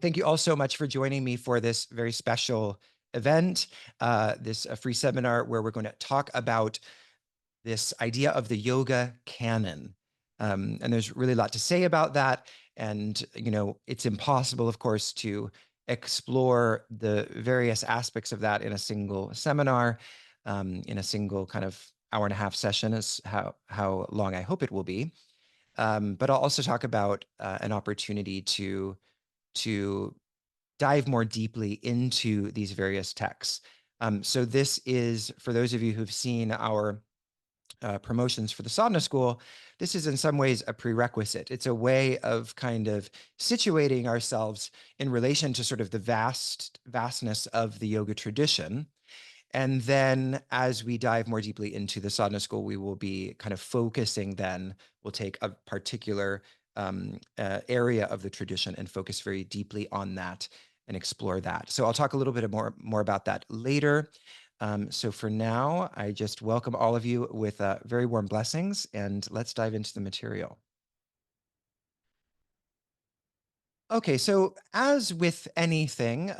Thank you all so much for joining me for this very special event, this free seminar where we're going to talk about this idea of the yoga canon. And there's really a lot to say about that. And, it's impossible, of course, to explore the various aspects of that in a single seminar, in a single kind of hour and a half session is how long I hope it will be. But I'll also talk about an opportunity to dive more deeply into these various texts. So this is, for those of you who've seen our promotions for the sadhana school, this is in some ways a prerequisite. It's a way of kind of situating ourselves in relation to sort of the vastness of the yoga tradition. And then as we dive more deeply into the sadhana school, we will be kind of focusing then, we'll take a particular area of the tradition and focus very deeply on that and explore that. So I'll talk a little bit more about that later. So for now, I just welcome all of you with very warm blessings, and let's dive into the material. Okay, so as with anything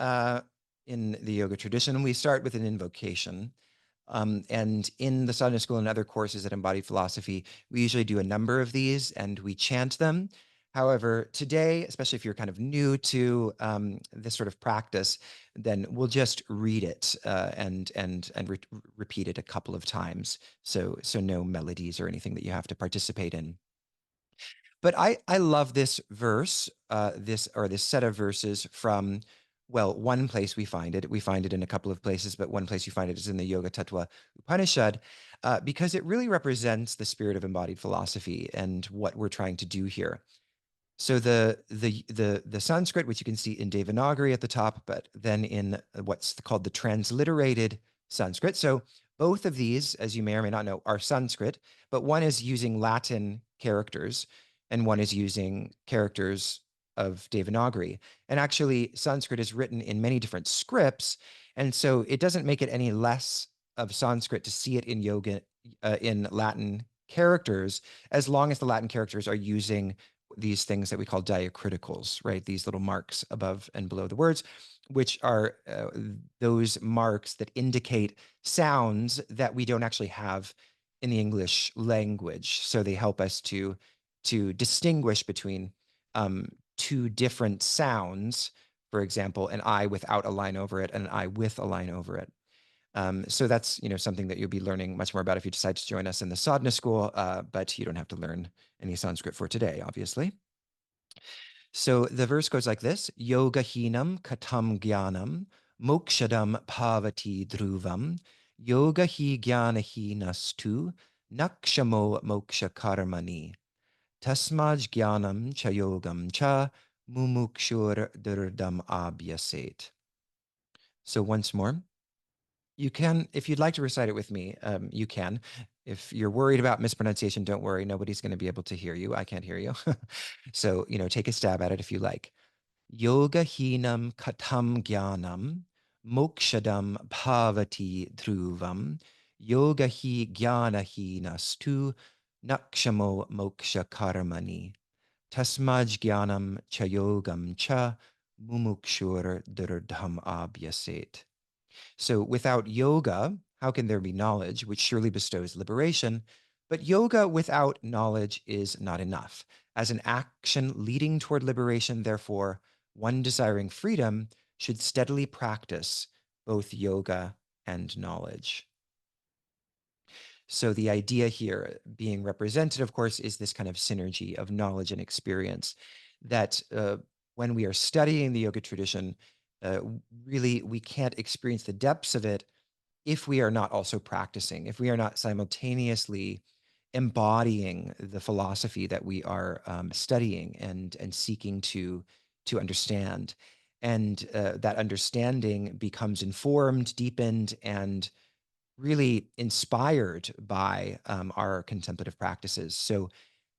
in the yoga tradition, we start with an invocation. And in the sadhana school and other courses at Embodied Philosophy, we usually do a number of these and we chant them. However, today, especially if you're kind of new to this sort of practice, then we'll just read it and repeat it a couple of times. So no melodies or anything that you have to participate in. But I love this verse, this set of verses from, well, one place we find it. We find it in a couple of places, but one place you find it is in the Yoga Tattva Upanishad, because it really represents the spirit of embodied philosophy and what we're trying to do here. So the Sanskrit, which you can see in Devanagari at the top, but then in what's called the transliterated Sanskrit. So both of these, as you may or may not know, are Sanskrit, but one is using Latin characters and one is using characters of Devanagari. And actually, Sanskrit is written in many different scripts, and so it doesn't make it any less of Sanskrit to see it in yoga in Latin characters, as long as the Latin characters are using these things that we call diacriticals, right? These little marks above and below the words, which are those marks that indicate sounds that we don't actually have in the English language. So they help us to distinguish between two different sounds. For example, an I without a line over it and an I with a line over it. So that's something that you'll be learning much more about if you decide to join us in the sadhana school, but you don't have to learn any Sanskrit for today, obviously. So the verse goes like this: Yoga hinam katam jnanam mokshadam pavati dhruvam yoga hi jnana hinastu nakshamo moksha karmani tasmaj jnanam cha yogam cha mumukshur durdam abhyaset. So once more. You can, if you'd like to recite it with me, you can. If you're worried about mispronunciation, don't worry. Nobody's going to be able to hear you. I can't hear you. So, take a stab at it if you like. Yoga hinam katam jnanam mokshadam bhavati dhruvam yoga hi jnana hinastu nakshamo moksha karmani tasmaj jnanam cha yogam cha mumukshur durdham abhyaset. So without yoga, how can there be knowledge, which surely bestows liberation? But yoga without knowledge is not enough. As an action leading toward liberation, therefore, one desiring freedom should steadily practice both yoga and knowledge. So the idea here being represented, of course, is this kind of synergy of knowledge and experience that when we are studying the yoga tradition, really we can't experience the depths of it if we are not also practicing, if we are not simultaneously embodying the philosophy that we are studying and seeking to understand. And that understanding becomes informed, deepened, and really inspired by our contemplative practices. So,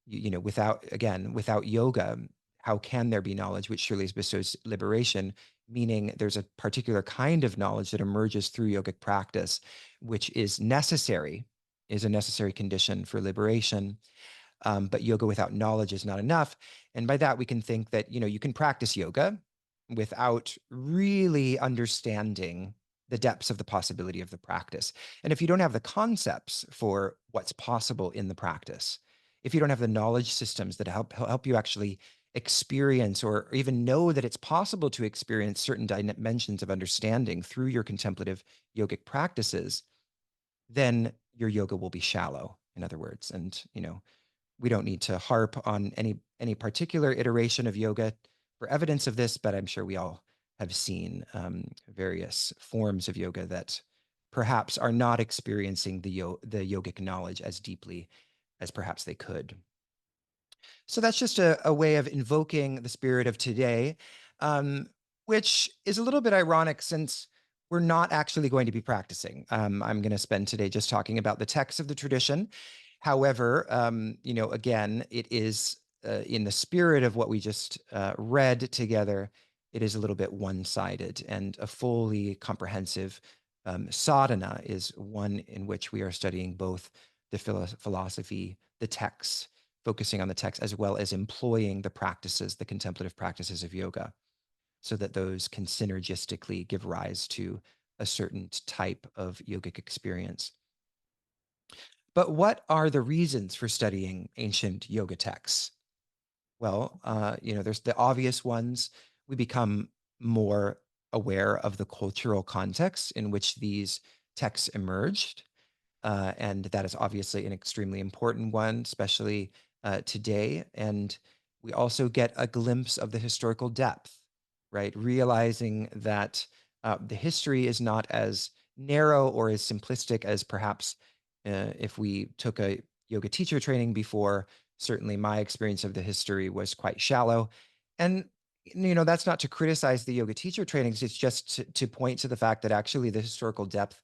without yoga, how can there be knowledge, which surely bestows liberation? Meaning there's a particular kind of knowledge that emerges through yogic practice, which is a necessary condition for liberation. But yoga without knowledge is not enough. And by that, we can think that, you can practice yoga without really understanding the depths of the possibility of the practice. And if you don't have the concepts for what's possible in the practice, if you don't have the knowledge systems that help you actually experience or even know that it's possible to experience certain dimensions of understanding through your contemplative yogic practices, then your yoga will be shallow, in other words. And, we don't need to harp on any particular iteration of yoga for evidence of this, but I'm sure we all have seen various forms of yoga that perhaps are not experiencing the yogic knowledge as deeply as perhaps they could. So that's just a way of invoking the spirit of today, which is a little bit ironic since we're not actually going to be practicing. I'm going to spend today just talking about the texts of the tradition. However, again, it is in the spirit of what we just read together. It is a little bit one-sided, and a fully comprehensive sadhana is one in which we are studying both the philosophy, the texts, focusing on the text, as well as employing the practices, the contemplative practices of yoga, so that those can synergistically give rise to a certain type of yogic experience. But what are the reasons for studying ancient yoga texts? Well, there's the obvious ones. We become more aware of the cultural context in which these texts emerged. And that is obviously an extremely important one, especially today. And we also get a glimpse of the historical depth, right? Realizing that the history is not as narrow or as simplistic as perhaps if we took a yoga teacher training before. Certainly my experience of the history was quite shallow. And that's not to criticize the yoga teacher trainings. It's just to point to the fact that actually the historical depth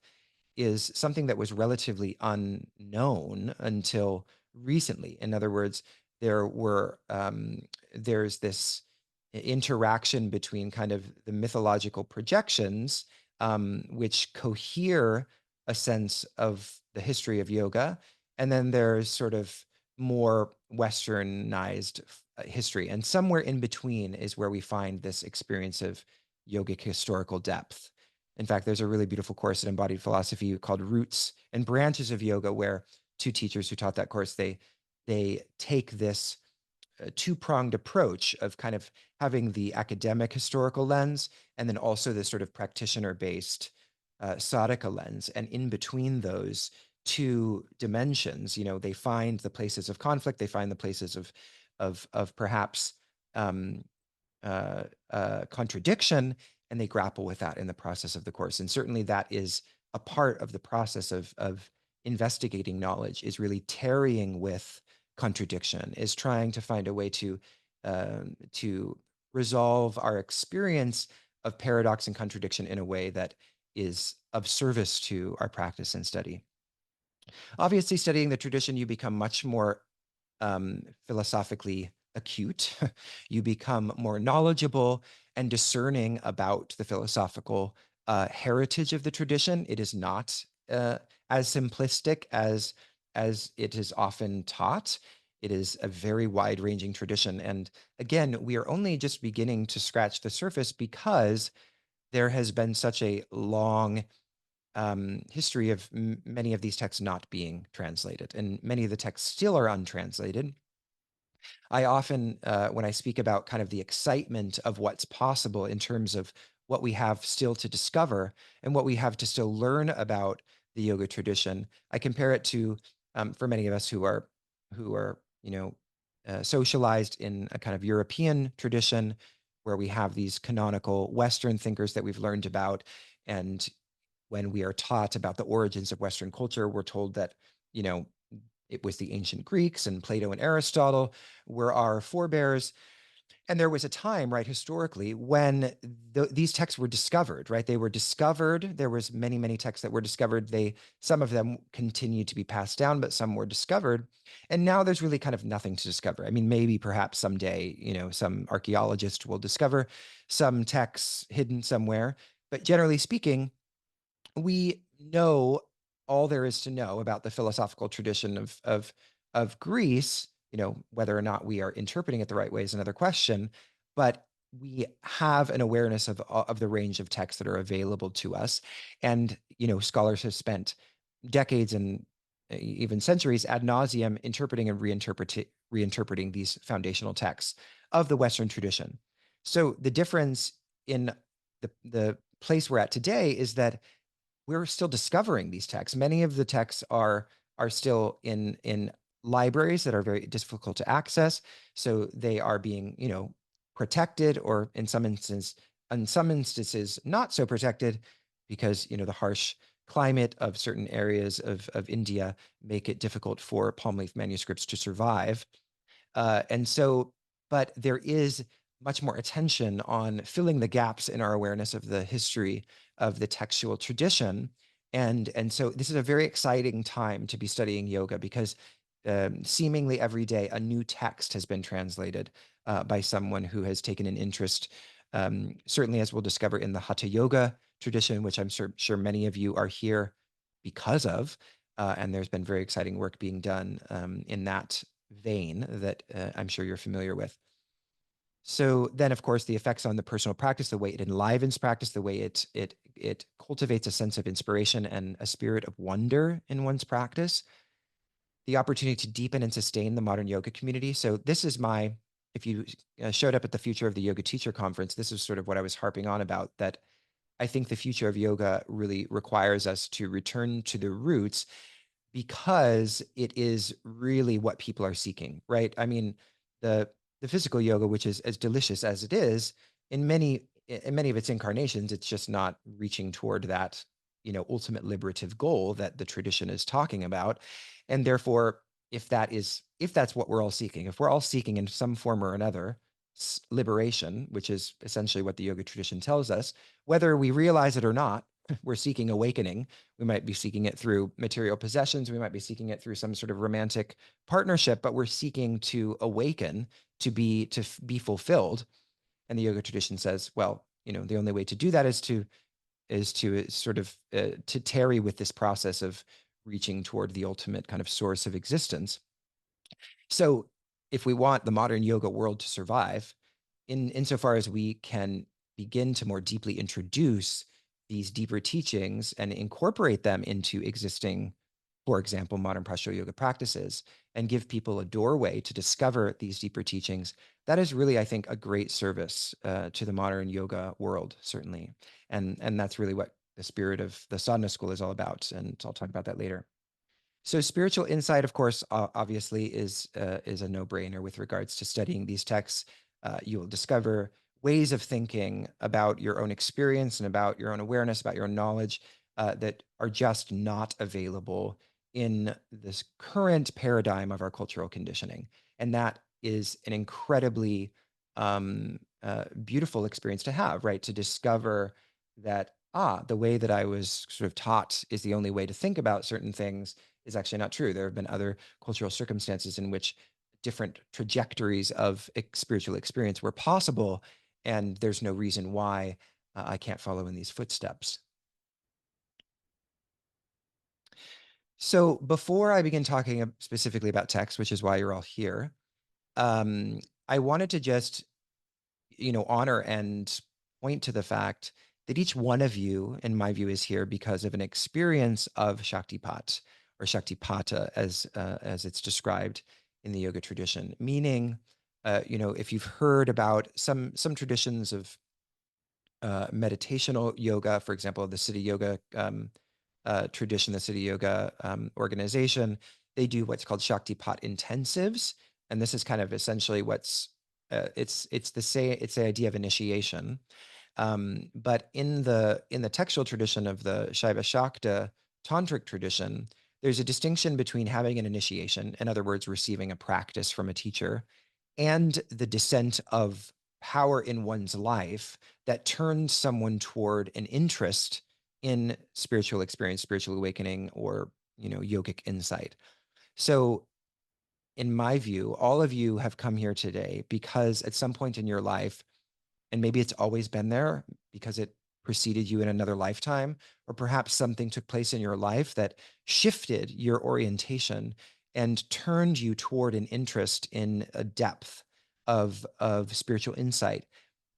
is something that was relatively unknown until recently. In other words, there's this interaction between kind of the mythological projections, which cohere a sense of the history of yoga, and then there's sort of more westernized history, and somewhere in between is where we find this experience of yogic historical depth. In fact, there's a really beautiful course in embodied philosophy called Roots and Branches of Yoga, where two teachers who taught that course, they take this two-pronged approach of kind of having the academic historical lens and then also this sort of practitioner-based sadhaka lens. And in between those two dimensions, they find the places of conflict, they find the places of perhaps contradiction, and they grapple with that in the process of the course. And certainly that is a part of the process of investigating knowledge, is really tarrying with contradiction, is trying to find a way to resolve our experience of paradox and contradiction in a way that is of service to our practice and study. Obviously, studying the tradition, you become much more philosophically acute. You become more knowledgeable and discerning about the philosophical heritage of the tradition. It is not as simplistic as it is often taught. It is a very wide-ranging tradition. And again, we are only just beginning to scratch the surface because there has been such a long history of many of these texts not being translated, and many of the texts still are untranslated. I often, when I speak about kind of the excitement of what's possible in terms of what we have still to discover and what we have to still learn about the yoga tradition, I compare it to, for many of us who are socialized in a kind of European tradition where we have these canonical Western thinkers that we've learned about. And when we are taught about the origins of Western culture, we're told that, it was the ancient Greeks and Plato and Aristotle were our forebears. And there was a time, right, historically, when these texts were discovered, right? They were discovered. There was many, many texts that were discovered. Some of them continued to be passed down, but some were discovered. And now there's really kind of nothing to discover. I mean, maybe perhaps someday, some archaeologist will discover some texts hidden somewhere. But generally speaking, we know all there is to know about the philosophical tradition of Greece. Whether or not we are interpreting it the right way is another question. But we have an awareness of the range of texts that are available to us. And, scholars have spent decades and even centuries ad nauseum interpreting and reinterpreting these foundational texts of the Western tradition. So the difference in the place we're at today is that we're still discovering these texts. Many of the texts are still in libraries that are very difficult to access. So they are being, protected, or in some instances not so protected, because the harsh climate of certain areas of India make it difficult for palm leaf manuscripts to survive. And so, but there is much more attention on filling the gaps in our awareness of the history of the textual tradition. And so this is a very exciting time to be studying yoga, because seemingly every day a new text has been translated by someone who has taken an interest, certainly, as we'll discover, in the Hatha yoga tradition, which I'm sure many of you are here because of. And there's been very exciting work being done in that vein that I'm sure you're familiar with. So then, of course, the effects on the personal practice, the way it enlivens practice, the way it cultivates a sense of inspiration and a spirit of wonder in one's practice, the opportunity to deepen and sustain the modern yoga community. So this is if you showed up at the Future of the Yoga Teacher Conference, this is sort of what I was harping on about, that I think the future of yoga really requires us to return to the roots, because it is really what people are seeking, right? I mean, the physical yoga, which is as delicious as it is, in many of its incarnations, it's just not reaching toward that, ultimate liberative goal that the tradition is talking about. And therefore, if that's what we're all seeking, if we're all seeking in some form or another liberation, which is essentially what the yoga tradition tells us, whether we realize it or not, we're seeking awakening. We might be seeking it through material possessions. We might be seeking it through some sort of romantic partnership, but we're seeking to awaken, to be fulfilled. And the yoga tradition says, well, the only way to do that is to sort of to tarry with this process of reaching toward the ultimate kind of source of existence. So if we want the modern yoga world to survive, insofar as we can begin to more deeply introduce these deeper teachings and incorporate them into existing, for example, modern postural yoga practices, and give people a doorway to discover these deeper teachings, that is really, I think, a great service to the modern yoga world, certainly. And that's really what the spirit of the sadhana school is all about. And I'll talk about that later. So spiritual insight, of course, obviously is a no-brainer with regards to studying these texts. You will discover ways of thinking about your own experience and about your own awareness, about your own knowledge, that are just not available in this current paradigm of our cultural conditioning. And that is an incredibly beautiful experience to have, right? To discover that, the way that I was sort of taught is the only way to think about certain things is actually not true. There have been other cultural circumstances in which different trajectories of spiritual experience were possible, and there's no reason why I can't follow in these footsteps. So before I begin talking specifically about text, which is why you're all here, I wanted to just, honor and point to the fact that each one of you, in my view, is here because of an experience of Shaktipat, or Shaktipata, as it's described in the yoga tradition. Meaning, if you've heard about some traditions of meditational yoga, for example, the Siddha Yoga tradition, the Siddha Yoga organization, they do what's called Shaktipat intensives, and this is kind of essentially what's it's the idea of initiation. But in the textual tradition of the Shiva Shakta tantric tradition, there's a distinction between having an initiation, in other words, receiving a practice from a teacher, and the descent of power in one's life that turns someone toward an interest in spiritual experience, spiritual awakening, or yogic insight. So in my view, all of you have come here today because at some point in your life, and maybe it's always been there because it preceded you in another lifetime, or perhaps something took place in your life that shifted your orientation and turned you toward an interest in a depth of spiritual insight.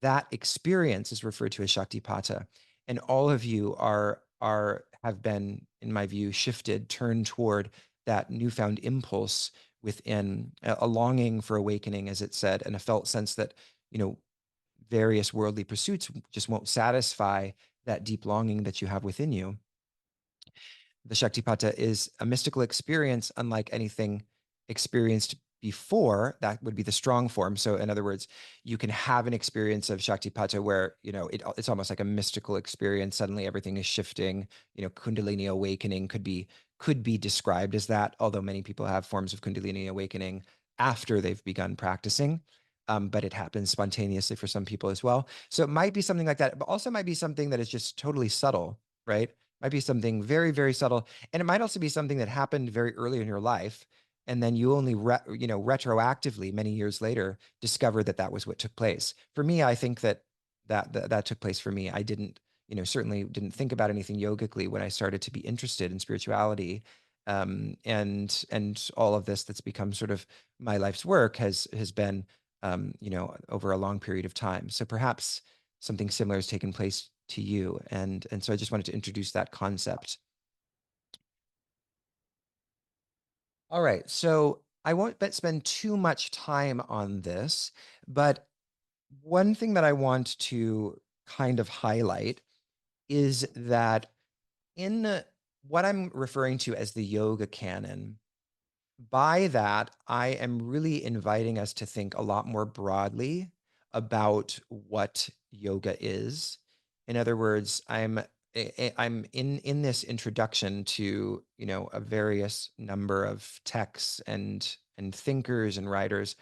that experience is referred to as Shaktipata. And all of you have been, in my view, shifted, turned toward that newfound impulse within, a longing for awakening, as it said, and a felt sense that, various worldly pursuits just won't satisfy that deep longing that you have within you. The Shaktipata is a mystical experience unlike anything experienced before. That would be the strong form. So in other words, you can have an experience of Shaktipata where, it's almost like a mystical experience. Suddenly everything is shifting. Kundalini awakening could be described as that, although many people have forms of Kundalini awakening after they've begun practicing. But it happens spontaneously for some people as well. So it might be something like that, but also might be something that is just totally subtle, right? Might be something very, very subtle. And it might also be something that happened very early in your life. And then you only, retroactively, many years later, discover that that was what took place. For me, I think that took place for me. I didn't, certainly didn't think about anything yogically when I started to be interested in spirituality. And all of this that's become sort of my life's work has been, over a long period of time. So perhaps something similar has taken place to you. And so I just wanted to introduce that concept. All right. So I won't spend too much time on this, but one thing that I want to kind of highlight is that in what I'm referring to as the yoga canon, by that, I am really inviting us to think a lot more broadly about what yoga is. In other words, I'm in this introduction to, a various number of texts and thinkers and writers.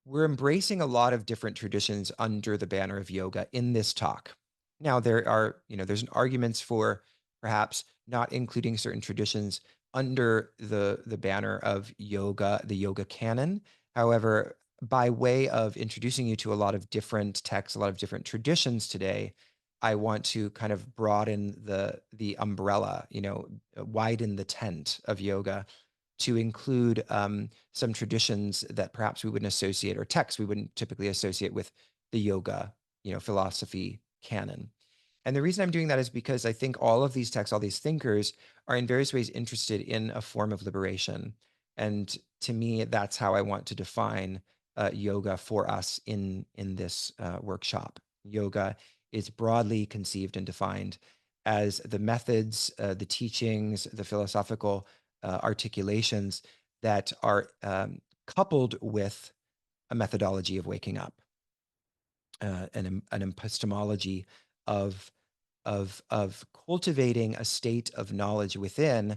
We're embracing a lot of different traditions under the banner of yoga in this talk. Now, there's arguments for perhaps not including certain traditions under the banner of yoga, the yoga canon. However, by way of introducing you to a lot of different texts, a lot of different traditions today, I want to kind of broaden the umbrella, widen the tent of yoga to include some traditions that perhaps we wouldn't associate, or texts we wouldn't typically associate with the yoga, philosophy canon. And the reason I'm doing that is because I think all of these texts, all these thinkers, are in various ways interested in a form of liberation. And to me, that's how I want to define yoga for us in this workshop. Yoga is broadly conceived and defined as the methods, the teachings, the philosophical articulations that are coupled with a methodology of waking up, an epistemology of cultivating a state of knowledge within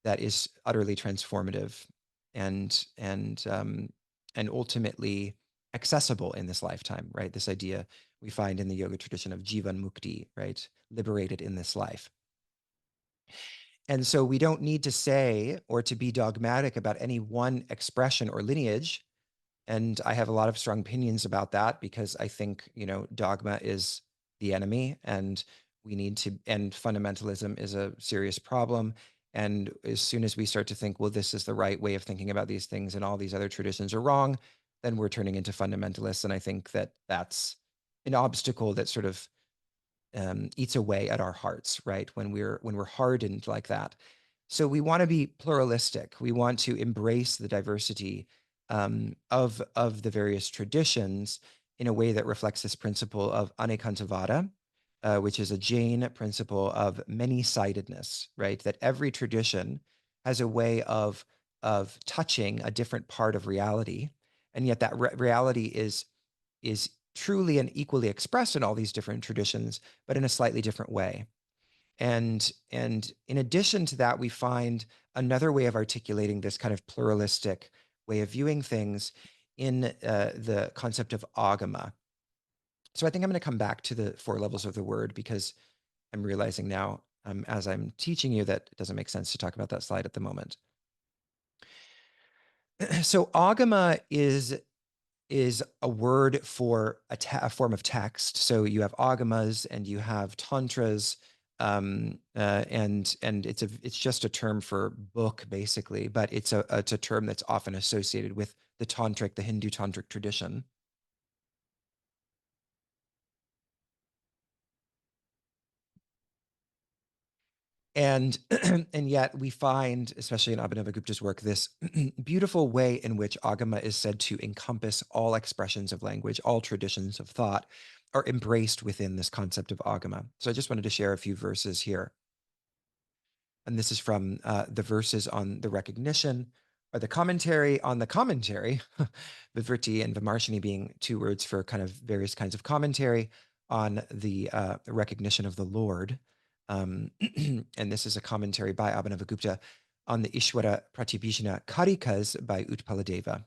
that is utterly transformative and ultimately accessible in this lifetime, right? This idea we find in the yoga tradition of jivan mukti, right? Liberated in this life. And so we don't need to say or to be dogmatic about any one expression or lineage. And I have a lot of strong opinions about that because I think, dogma is the enemy, and and fundamentalism is a serious problem. And as soon as we start to think, well, this is the right way of thinking about these things and all these other traditions are wrong, then we're turning into fundamentalists. And I think that that's an obstacle that sort of eats away at our hearts, right? When we're hardened like that. So we want to be pluralistic. We want to embrace the diversity of the various traditions in a way that reflects this principle of anekantavada, which is a Jain principle of many-sidedness, right? That every tradition has a way of touching a different part of reality, and yet that reality is truly and equally expressed in all these different traditions, but in a slightly different way. And in addition to that, we find another way of articulating this kind of pluralistic way of viewing things in the concept of agama. So I think I'm going to come back to the four levels of the word because I'm realizing now, as I'm teaching you, that it doesn't make sense to talk about that slide at the moment. So agama is a word for a form of text. So you have agamas and you have tantras, and it's just a term for book basically, but it's a term that's often associated with the Hindu tantric tradition. And, and yet we find, especially in Abhinavagupta's work, this beautiful way in which Agama is said to encompass all expressions of language, all traditions of thought are embraced within this concept of Agama. So I just wanted to share a few verses here. And this is from the verses on the recognition, or the commentary on the commentary, Vivriti and Vimarshini being two words for kind of various kinds of commentary on the recognition of the Lord. And this is a commentary by Abhinavagupta on the Ishwara Pratibhijna Karikas by Utpaladeva.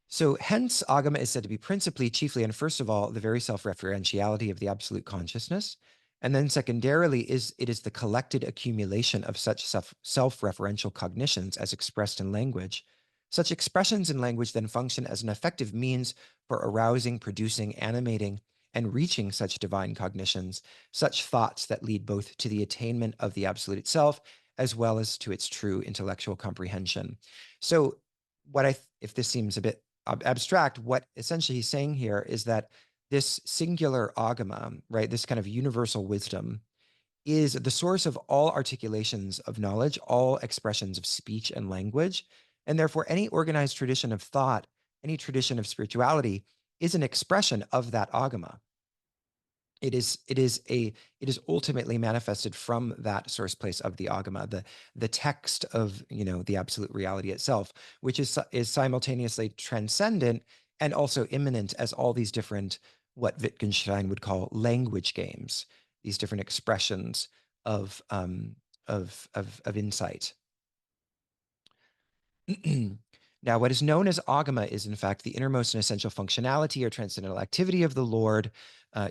So hence, Agama is said to be principally, chiefly, and first of all, the very self-referentiality of the absolute consciousness. And then secondarily, it is the collected accumulation of such self-referential cognitions as expressed in language. Such expressions in language then function as an effective means for arousing, producing, animating, and reaching such divine cognitions, such thoughts that lead both to the attainment of the absolute itself, as well as to its true intellectual comprehension. So if this seems a bit abstract, what essentially he's saying here is that this singular agama, right, this kind of universal wisdom, is the source of all articulations of knowledge, all expressions of speech and language, and therefore any organized tradition of thought, any tradition of spirituality is an expression of that agama. It is ultimately manifested from that source place of the agama, the text of the absolute reality itself, which is simultaneously transcendent and also immanent as all these different, what Wittgenstein would call language games, these different expressions of insight. Now, what is known as agama is, in fact, the innermost and essential functionality or transcendental activity of the Lord.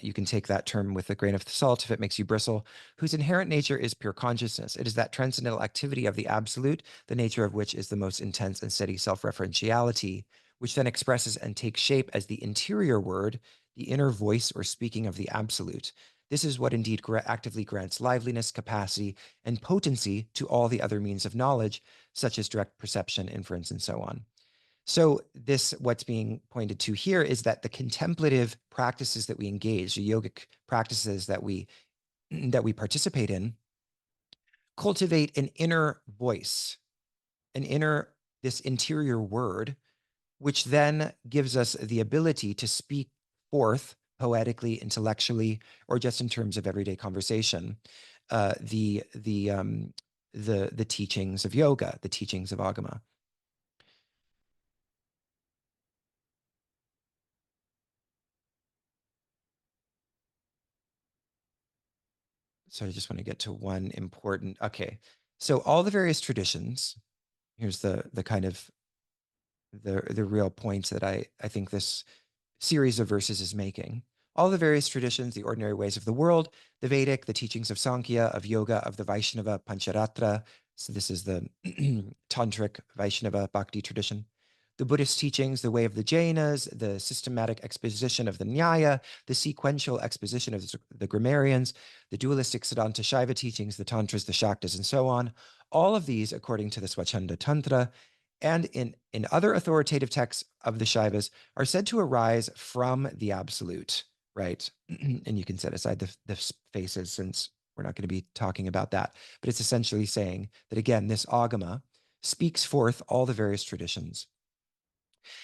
You can take that term with a grain of salt if it makes you bristle, whose inherent nature is pure consciousness. It is that transcendental activity of the absolute, the nature of which is the most intense and steady self-referentiality, which then expresses and takes shape as the interior word, the inner voice or speaking of the absolute. This is what indeed actively grants liveliness, capacity, and potency to all the other means of knowledge, such as direct perception, inference, and so on. So what's being pointed to here is that the contemplative practices that we engage, the yogic practices that we participate in, cultivate an inner voice, this interior word, which then gives us the ability to speak forth poetically, intellectually, or just in terms of everyday conversation, the teachings of yoga, the teachings of Agama. So I just want to get to one important, okay. So all the various traditions, here's the kind of the real points that I think this series of verses is making. All the various traditions, the ordinary ways of the world, the Vedic, the teachings of Sankhya, of yoga, of the Vaishnava Pancharatra. So this is the Tantric Vaishnava Bhakti tradition. The Buddhist teachings, the way of the Jainas, the systematic exposition of the Nyaya, the sequential exposition of the grammarians, the dualistic Siddhanta Shaiva teachings, the Tantras, the Shaktas, and so on. All of these, according to the Swachanda Tantra, and in other authoritative texts of the Shaivas, are said to arise from the absolute, right? And you can set aside the faces since we're not going to be talking about that. But it's essentially saying that, again, this agama speaks forth all the various traditions.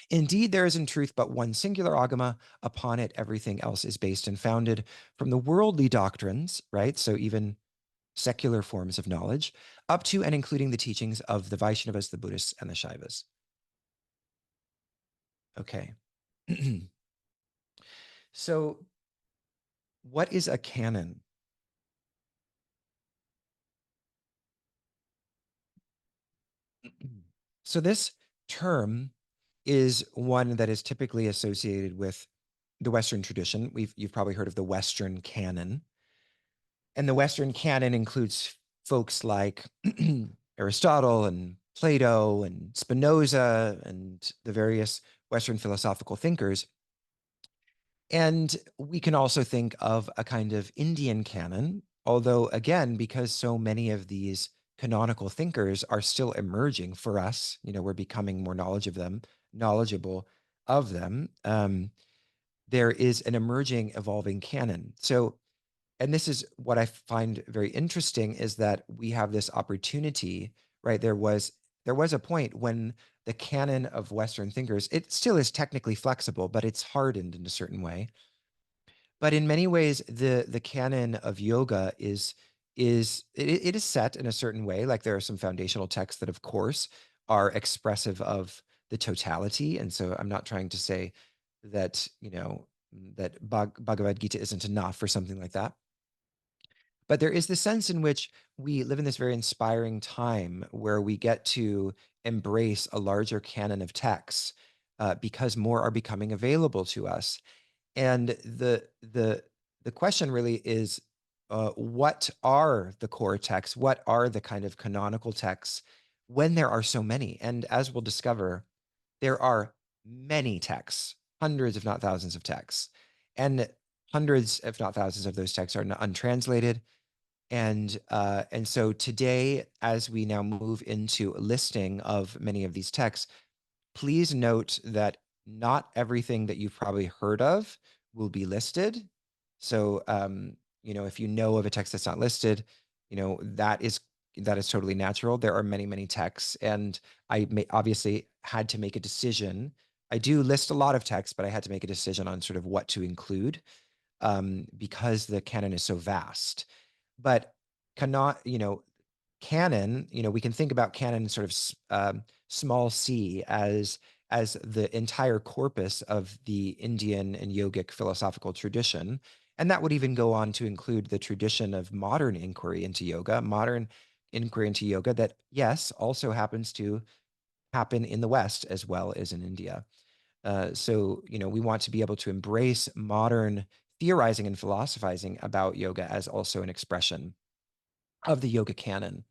Indeed, there is in truth but one singular agama. Upon it, everything else is based and founded, from the worldly doctrines, right? So even secular forms of knowledge, up to and including the teachings of the Vaishnavas, the Buddhists, and the Shaivas. Okay. So what is a canon? So this term is one that is typically associated with the Western tradition. You've probably heard of the Western canon. And the Western canon includes folks like Aristotle and Plato and Spinoza and the various Western philosophical thinkers. And we can also think of a kind of Indian canon, although, again, because so many of these canonical thinkers are still emerging for us, we're becoming more knowledgeable of them. There is an emerging, evolving canon. So And this is what I find very interesting, is that we have this opportunity, right? There was a point when the canon of Western thinkers, it still is technically flexible, but it's hardened in a certain way. But in many ways, the canon of yoga it is set in a certain way. Like there are some foundational texts that, of course, are expressive of the totality. And so I'm not trying to say that, that Bhagavad Gītā isn't enough or something like that. But there is the sense in which we live in this very inspiring time where we get to embrace a larger canon of texts, because more are becoming available to us. And the question really is, what are the core texts? What are the kind of canonical texts when there are so many? And as we'll discover, there are many texts, hundreds, if not thousands of texts. And hundreds, if not thousands of those texts are untranslated. And so today, as we now move into a listing of many of these texts, please note that not everything that you've probably heard of will be listed. So, if you know of a text that's not listed, that is totally natural. There are many, many texts, and obviously had to make a decision. I do list a lot of texts, but I had to make a decision on sort of what to include, because the canon is so vast. But cannot, canon, we can think about canon sort of small c as the entire corpus of the Indian and yogic philosophical tradition. And that would even go on to include the tradition of modern inquiry into yoga, that, yes, also happens to happen in the West as well as in India. So, we want to be able to embrace modern theorizing and philosophizing about yoga as also an expression of the yoga canon.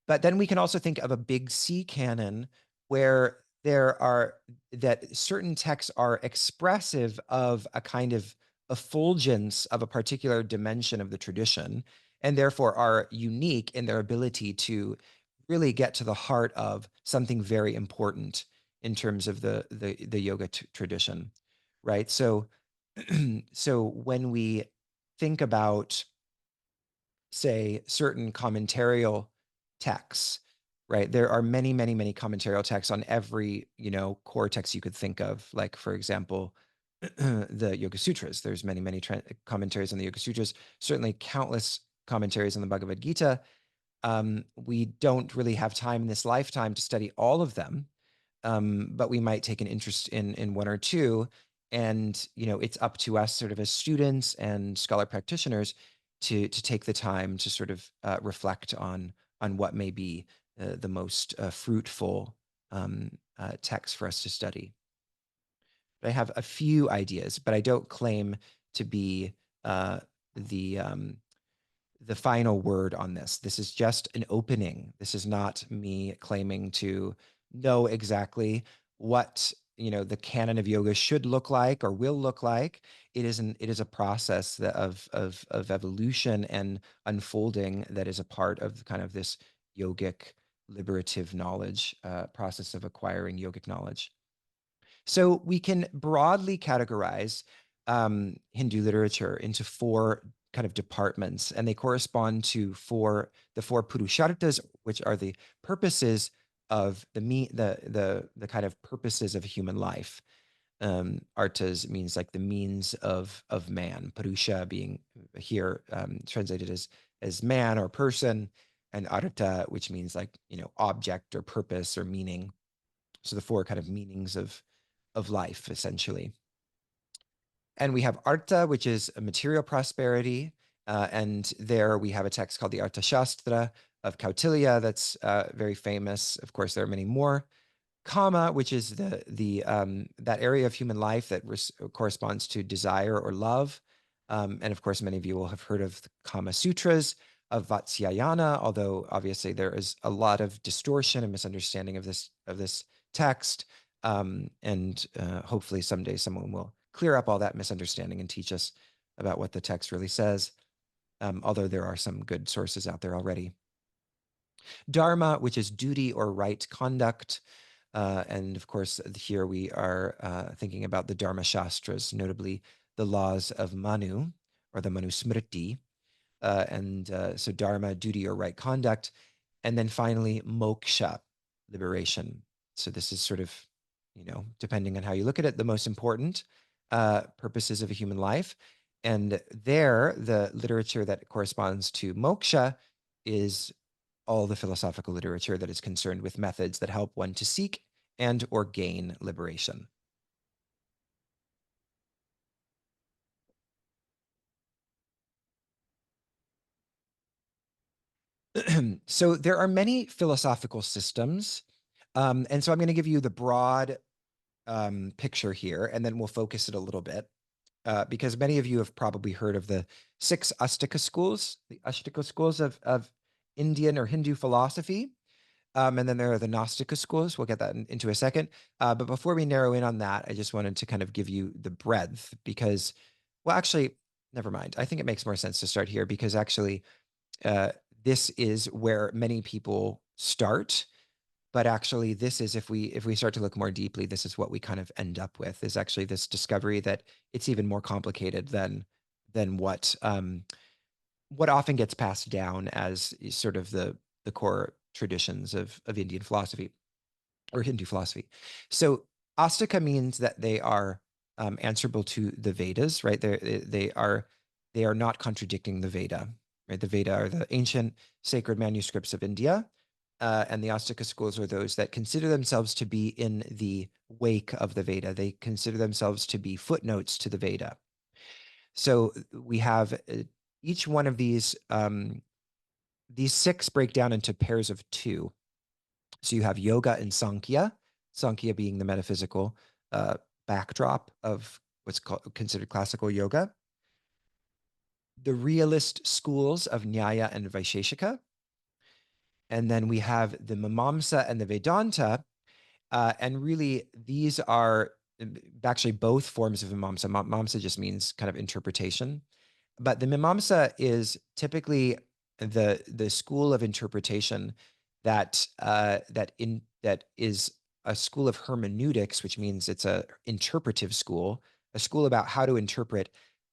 But then we can also think of a big C canon, where that certain texts are expressive of a kind of effulgence of a particular dimension of the tradition, and therefore are unique in their ability to really get to the heart of something very important in terms of the yoga tradition, right? So, so when we think about, say, certain commentarial texts, right? There are many, many, many commentarial texts on every, core text you could think of. Like, for example, the Yoga Sūtras. There's many, many commentaries on the Yoga Sūtras, certainly countless commentaries on the Bhagavad Gītā. We don't really have time in this lifetime to study all of them, but we might take an interest in one or two. And it's up to us, sort of as students and scholar practitioners, to take the time to sort of reflect on what may be the most fruitful text for us to study. But I have a few ideas, but I don't claim to be the final word on this. This is just an opening. This is not me claiming to know exactly what the canon of yoga should look like or will look like. It is a process of evolution and unfolding that is a part of kind of this yogic liberative knowledge process of acquiring yogic knowledge. So we can broadly categorize Hindu literature into four kind of departments, and they correspond to the four purusharthas, which are the purposes of the kind of purposes of human life. Arthas means like the means of man. Purusha being here translated as man or person, and artha, which means like object or purpose or meaning. So the four kind of meanings of life, essentially. And we have artha, which is a material prosperity. And there we have a text called the Arthashastra of Kautilya that's very famous. Of course, there are many more. Kama, which is that area of human life that corresponds to desire or love. And of course, many of you will have heard of the Kama Sutras of Vatsyayana, although obviously there is a lot of distortion and misunderstanding of this text. And hopefully someday someone will clear up all that misunderstanding and teach us about what the text really says, although there are some good sources out there already. Dharma, which is duty or right conduct. And of course, here we are thinking about the Dharma Shastras, notably the laws of Manu, or the manusmriti. So dharma, duty or right conduct. And then finally, moksha, liberation. So this is sort of, depending on how you look at it, the most important purposes of a human life. And there, the literature that corresponds to moksha is all the philosophical literature that is concerned with methods that help one to seek and or gain liberation. So there are many philosophical systems. And so I'm going to give you the broad picture here, and then we'll focus it a little bit. Because many of you have probably heard of the 6 Astika schools, the Astika schools of Indian or Hindu philosophy. And then there are the Gnostica schools. We'll get that into a second. But before we narrow in on that, I just wanted to kind of give you the breadth because, well, actually, never mind. I think it makes more sense to start here because actually, uh, this is where many people start. But actually, this is if we start to look more deeply, this is what we kind of end up with is actually this discovery that it's even more complicated than what often gets passed down as sort of the core traditions of Indian philosophy or Hindu philosophy. So Astika means that they are answerable to the Vedas, right? They are not contradicting the Veda, right? The Veda are the ancient sacred manuscripts of India, and the Astika schools are those that consider themselves to be in the wake of the Veda. They consider themselves to be footnotes to the Veda. So we have each one of these 6 break down into pairs of 2. So you have yoga and Sankhya being the metaphysical backdrop of what's considered classical yoga. The realist schools of Nyaya and Vaisheshika. And then we have the Mimamsa and the Vedanta. And really, these are actually both forms of Mimamsa. Mimamsa just means kind of interpretation. But the Mimamsa is typically the school of interpretation that is a school of hermeneutics, which means it's a interpretive school, a school about how to interpret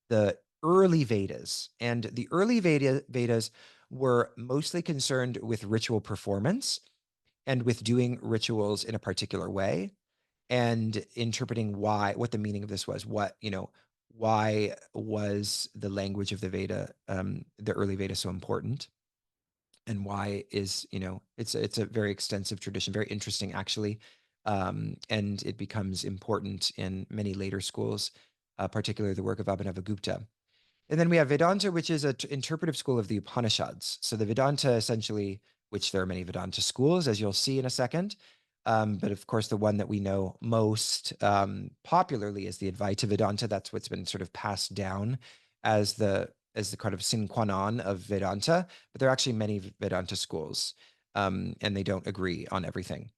the early Vedas. And the early Vedas were mostly concerned with ritual performance and with doing rituals in a particular way and interpreting what the meaning of this was, why was the language of the Veda, the early Veda, so important, and why is it's a very extensive tradition, very interesting actually, and it becomes important in many later schools, particularly the work of Abhinavagupta. And then we have Vedanta, which is an interpretive school of the Upanishads. So the Vedanta essentially, which there are many Vedanta schools, as you'll see in a second. But of course, the one that we know most popularly is the Advaita Vedanta. That's what's been sort of passed down as the kind of sine qua non of Vedanta. But there are actually many Vedanta schools, and they don't agree on everything.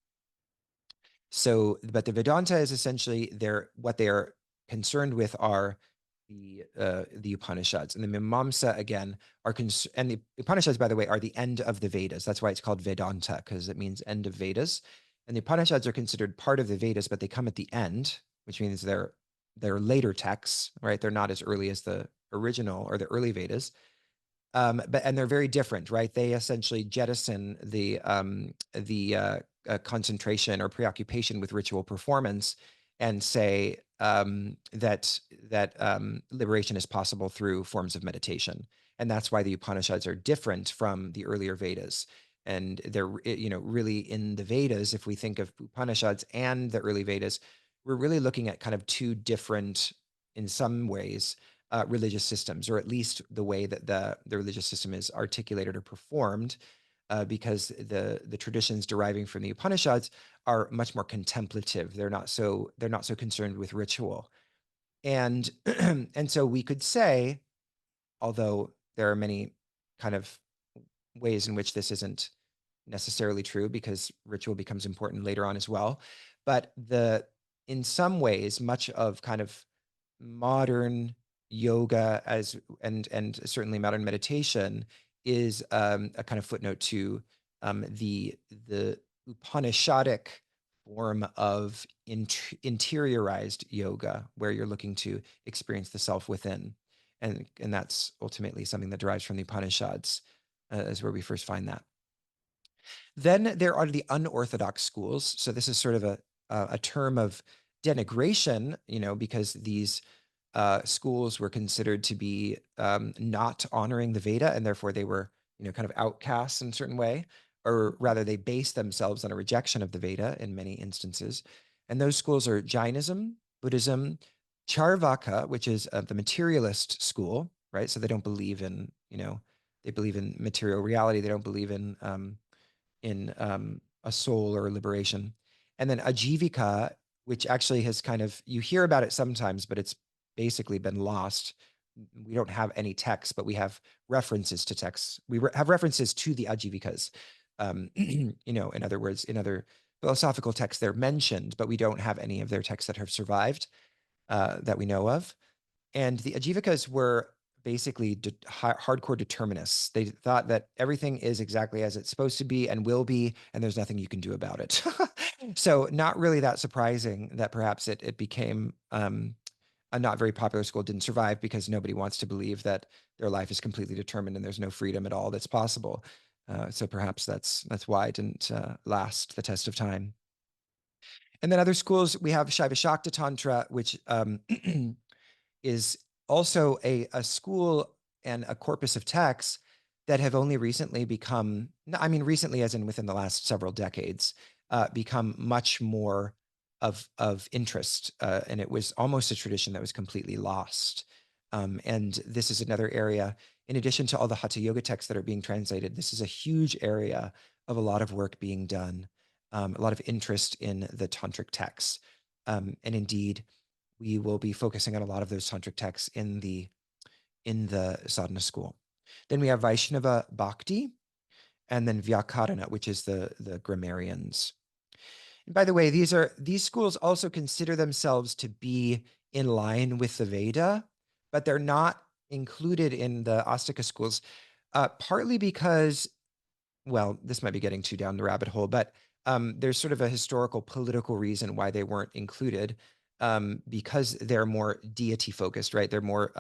So, but the Vedanta is essentially what they are concerned with are the Upanishads, and the Mimamsa again and the Upanishads, by the way, are the end of the Vedas. That's why it's called Vedanta, because it means end of Vedas. And the Upanishads are considered part of the Vedas, but they come at the end, which means they're later texts, right? They're not as early as the original or the early Vedas. And they're very different, right? They essentially jettison the concentration or preoccupation with ritual performance and say that liberation is possible through forms of meditation. And that's why the Upanishads are different from the earlier Vedas. And they're, really in the Vedas, if we think of Upanishads and the early Vedas, we're really looking at kind of 2 different, in some ways, religious systems, or at least the way that the religious system is articulated or performed, because the traditions deriving from the Upanishads are much more contemplative. They're not so concerned with ritual, and and so we could say, although there are many kind of ways in which this isn't necessarily true, because ritual becomes important later on as well, but in some ways, much of kind of modern yoga and certainly modern meditation is a kind of footnote to the Upanishadic form of interiorized yoga, where you're looking to experience the self within. and that's ultimately something that derives from the Upanishads, is where we first find that. Then there are the unorthodox schools. So this is sort of a term of denigration, because these schools were considered to be not honoring the Veda, and therefore they were, kind of outcasts in a certain way, or rather they based themselves on a rejection of the Veda in many instances. And those schools are Jainism, Buddhism, Charvaka, which is the materialist school, right? So they don't believe in, they believe in material reality. They don't believe in a soul or liberation. And then Ajivika, which actually has kind of, you hear about it sometimes, but it's basically been lost. We don't have any texts, but we have references to texts. We have references to the Ajivikas. In other words, in other philosophical texts, they're mentioned, but we don't have any of their texts that have survived that we know of. And the Ajivikas were basically hardcore determinists. They thought that everything is exactly as it's supposed to be and will be, and there's nothing you can do about it. So not really that surprising that perhaps it became a not very popular school, didn't survive, because nobody wants to believe that their life is completely determined and there's no freedom at all that's possible. So perhaps that's why it didn't last the test of time. And then other schools, we have Shiva Shakti Tantra, which is also a school and a corpus of texts that have only recently become, I mean, recently as in within the last several decades, become much more of interest. And it was almost a tradition that was completely lost. And this is another area, in addition to all the Hatha Yoga texts that are being translated, this is a huge area of a lot of work being done, a lot of interest in the tantric texts. And indeed, we will be focusing on a lot of those tantric texts in the sadhana school. Then we have Vaishnava Bhakti, and then Vyakarana, which is the grammarians. And by the way, these schools also consider themselves to be in line with the Veda, but they're not included in the Astika schools, partly because, well, this might be getting too down the rabbit hole, but there's sort of a historical political reason why they weren't included, because they're more deity focused, right? They're more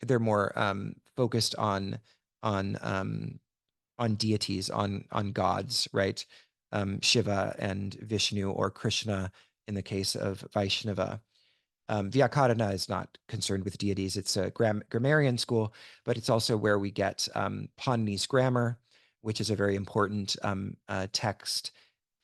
they're more focused on deities, on gods, right? Shiva and Vishnu, or Krishna in the case of Vaishnava. Vyakarana is not concerned with deities. It's a grammarian school, but it's also where we get Panini's grammar, which is a very important text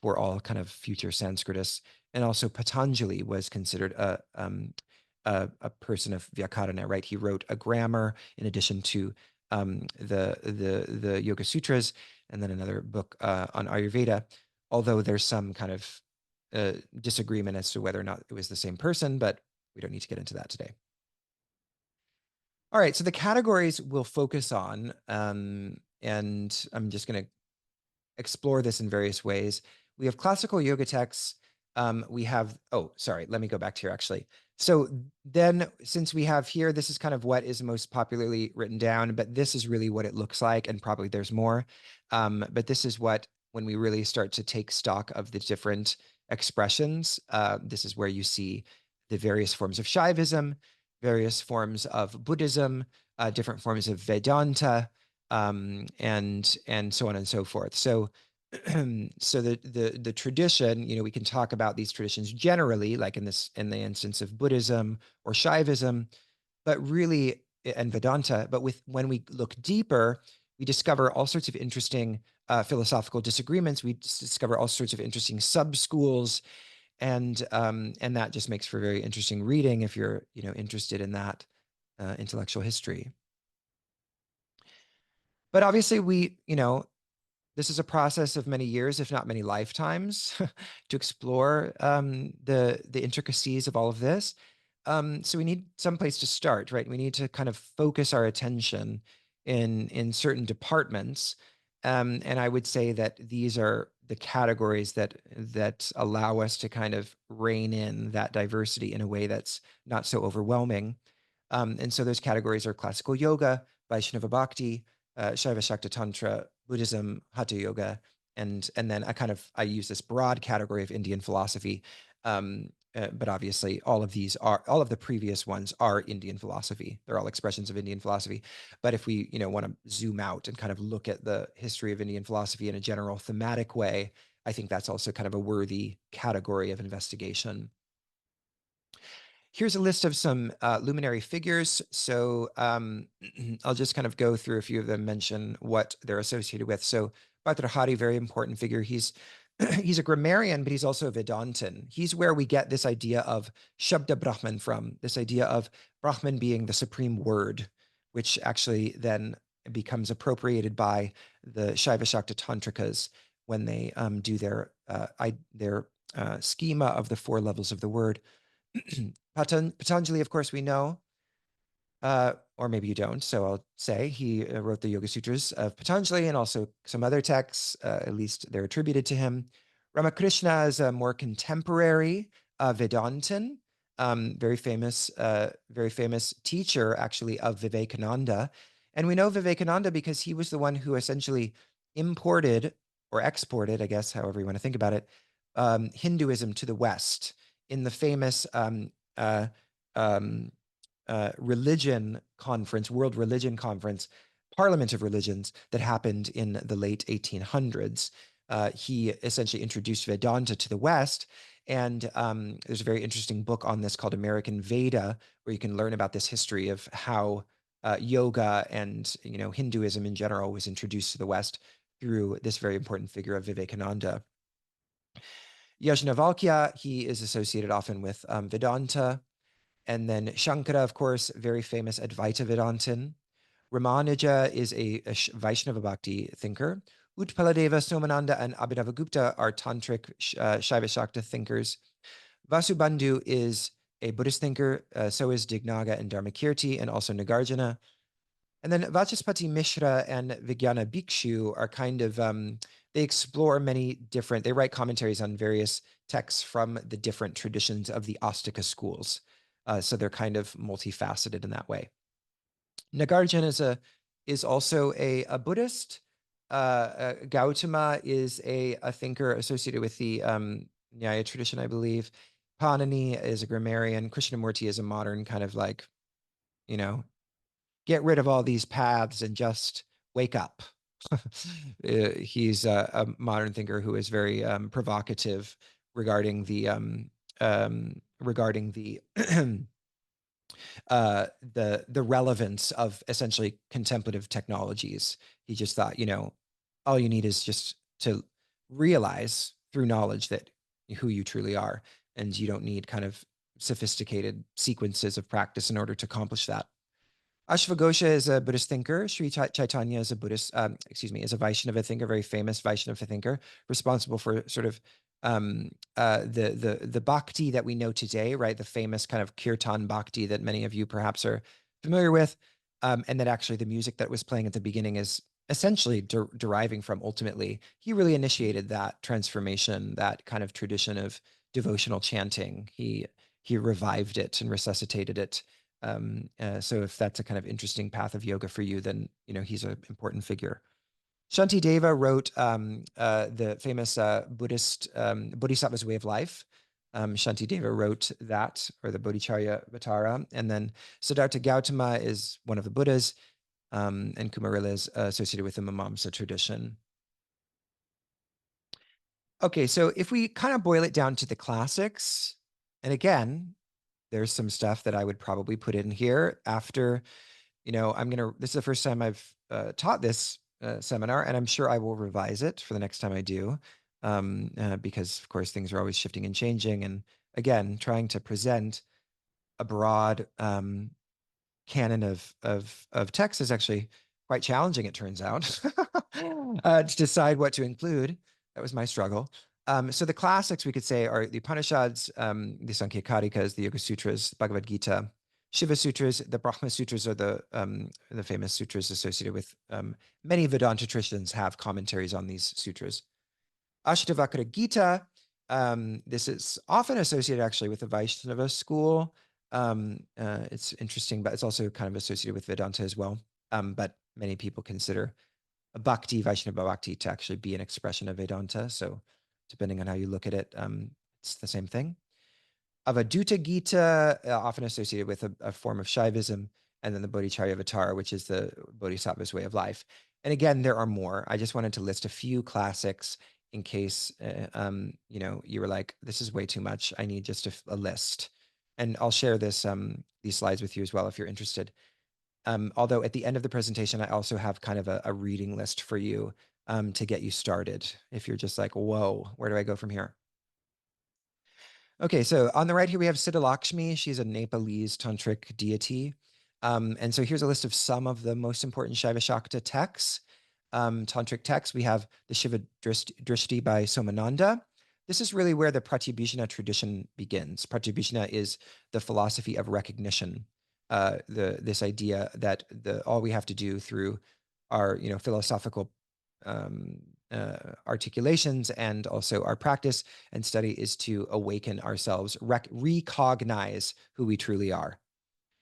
for all kind of future Sanskritists. And also Patanjali was considered a person of Vyakarana, right? He wrote a grammar in addition to the Yoga Sūtras, and then another book on Ayurveda, although there's some kind of disagreement as to whether or not it was the same person, but we don't need to get into that today. All right, so the categories we'll focus on, and I'm just going to explore this in various ways. We have classical yoga texts. We have, oh, sorry, let me go back to here actually. So then, since we have here, this is kind of what is most popularly written down, but this is really what it looks like, and probably there's more. But this is what, when we really start to take stock of the different expressions, this is where you see the various forms of Shaivism, various forms of Buddhism, different forms of Vedanta, and so on and so forth. So so the tradition, we can talk about these traditions generally, like in the instance of Buddhism or Shaivism, but really, and Vedanta, but when we look deeper, we discover all sorts of interesting philosophical disagreements. We discover all sorts of interesting sub-schools, and that just makes for very interesting reading if you're interested in that intellectual history. But obviously, this is a process of many years, if not many lifetimes, to explore the intricacies of all of this. So we need some place to start, right? We need to kind of focus our attention in certain departments. And I would say that these are the categories that allow us to kind of rein in that diversity in a way that's not so overwhelming. And so those categories are classical yoga, Vaishnava Bhakti, Shaiva Shakti Tantra, Buddhism, Hatha Yoga, and then I use this broad category of Indian philosophy, but obviously all of the previous ones are Indian philosophy. They're all expressions of Indian philosophy. But if we, want to zoom out and kind of look at the history of Indian philosophy in a general thematic way, I think that's also kind of a worthy category of investigation. Here's a list of some luminary figures. So I'll just kind of go through a few of them, mention what they're associated with. So Bhartrhari, very important figure. He's he's a grammarian, but he's also a Vedantin. He's where we get this idea of Shabda Brahman from, this idea of Brahman being the supreme word, which actually then becomes appropriated by the Shaiva Shakta Tantrikas when they do their schema of the 4 levels of the word. Patanjali, of course, we know, or maybe you don't, so I'll say he wrote the Yoga Sūtras of Patanjali and also some other texts, at least they're attributed to him. Ramakrishna is a more contemporary Vedantin, very famous teacher, actually, of Vivekananda. And we know Vivekananda because he was the one who essentially imported or exported, I guess, however you want to think about it, Hinduism to the West in the famous religion conference, World Religion Conference, Parliament of Religions that happened in the late 1800s. He essentially introduced Vedanta to the West. And there's a very interesting book on this called American Veda, where you can learn about this history of how yoga and Hinduism in general was introduced to the West through this very important figure of Vivekananda. Yajnavalkya, he is associated often with Vedanta. And then Shankara, of course, very famous Advaita Vedantin. Ramanuja is a Vaishnava Bhakti thinker. Utpaladeva, Somananda, and Abhidhavagupta are tantric Shaiva Shakta thinkers. Vasubandhu is a Buddhist thinker. So is Dignaga and Dharmakirti, and also Nagarjuna. And then Vachaspati Mishra and Vijnana Bhikshu are kind of, they explore they write commentaries on various texts from the different traditions of the Astika schools. So they're kind of multifaceted in that way. Nagarjuna is also a Buddhist. Gautama is a thinker associated with the Nyaya tradition, I believe. Panini is a grammarian. Krishnamurti is a modern kind of like, get rid of all these paths and just wake up. He's a modern thinker who is very provocative regarding the the relevance of essentially contemplative technologies. He just thought, all you need is just to realize through knowledge that who you truly are, and you don't need kind of sophisticated sequences of practice in order to accomplish that. Ashvaghosha is a Buddhist thinker. Sri Chaitanya is a is a Vaishnava thinker, very famous Vaishnava thinker, responsible for sort of the bhakti that we know today, right? The famous kind of kirtan bhakti that many of you perhaps are familiar with, and that actually the music that was playing at the beginning is essentially deriving from ultimately. He really initiated that transformation, that kind of tradition of devotional chanting. He revived it and resuscitated it. So if that's a kind of interesting path of yoga for you, then he's an important figure. Shantideva wrote the famous Buddhist Bodhisattva's Way of Life. Shantideva wrote that, or the Bodhicharya Vatara. And then Siddhartha Gautama is one of the Buddhas, and Kumarila is associated with the Mimamsa tradition. Okay, so if we kind of boil it down to the classics, and again, there's some stuff that I would probably put in here after, this is the first time I've taught this seminar, and I'm sure I will revise it for the next time I do, because of course things are always shifting and changing. And again, trying to present a broad canon of text is actually quite challenging, it turns out, to decide what to include. That was my struggle. So the classics, we could say, are the Upanishads, the Sankhya Karikas, the Yoga Sutras, Bhagavad Gītā, Shiva Sutras. The Brahma Sutras are the famous sutras associated with many Vedanta traditions have commentaries on these sutras. Ashtavakra Gita, this is often associated actually with the Vaishnava school. It's interesting, but it's also kind of associated with Vedanta as well. But many people consider Bhakti, Vaishnava Bhakti, to actually be an expression of Vedanta. So depending on how you look at it, it's the same thing. Avadhuta Gita, often associated with a form of Shaivism, and then the Bodhicharyavatara, which is the Bodhisattva's way of life. And again, there are more. I just wanted to list a few classics in case you were like, this is way too much. I need just a list. And I'll share these slides with you as well if you're interested. Although at the end of the presentation, I also have kind of a reading list for you to get you started. If you're just like, whoa, where do I go from here? Okay, so on the right here, we have Siddha Lakshmi. She's a Nepalese tantric deity. And so here's a list of some of the most important Shaiva Shakta texts, tantric texts. We have the Shiva Drishti by Somananda. This is really where the Pratyabhijna tradition begins. Pratyabhijna is the philosophy of recognition, this idea that all we have to do through our philosophical articulations and also our practice and study is to awaken ourselves, recognize who we truly are,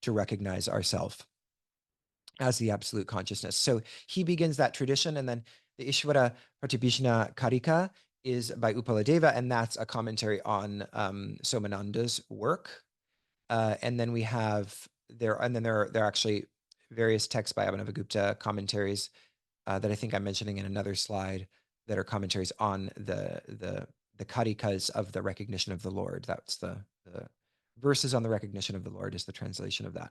to recognize ourselves as the absolute consciousness. So he begins that tradition, and then the Ishvara Pratyabhijna Karika is by Upaladeva, and that's a commentary on Somananda's work. And then we have there are actually various texts by Abhinavagupta, commentaries that I think I'm mentioning in another slide, that are commentaries on the karikas of the recognition of the Lord. That's the verses on the recognition of the Lord is the translation of that.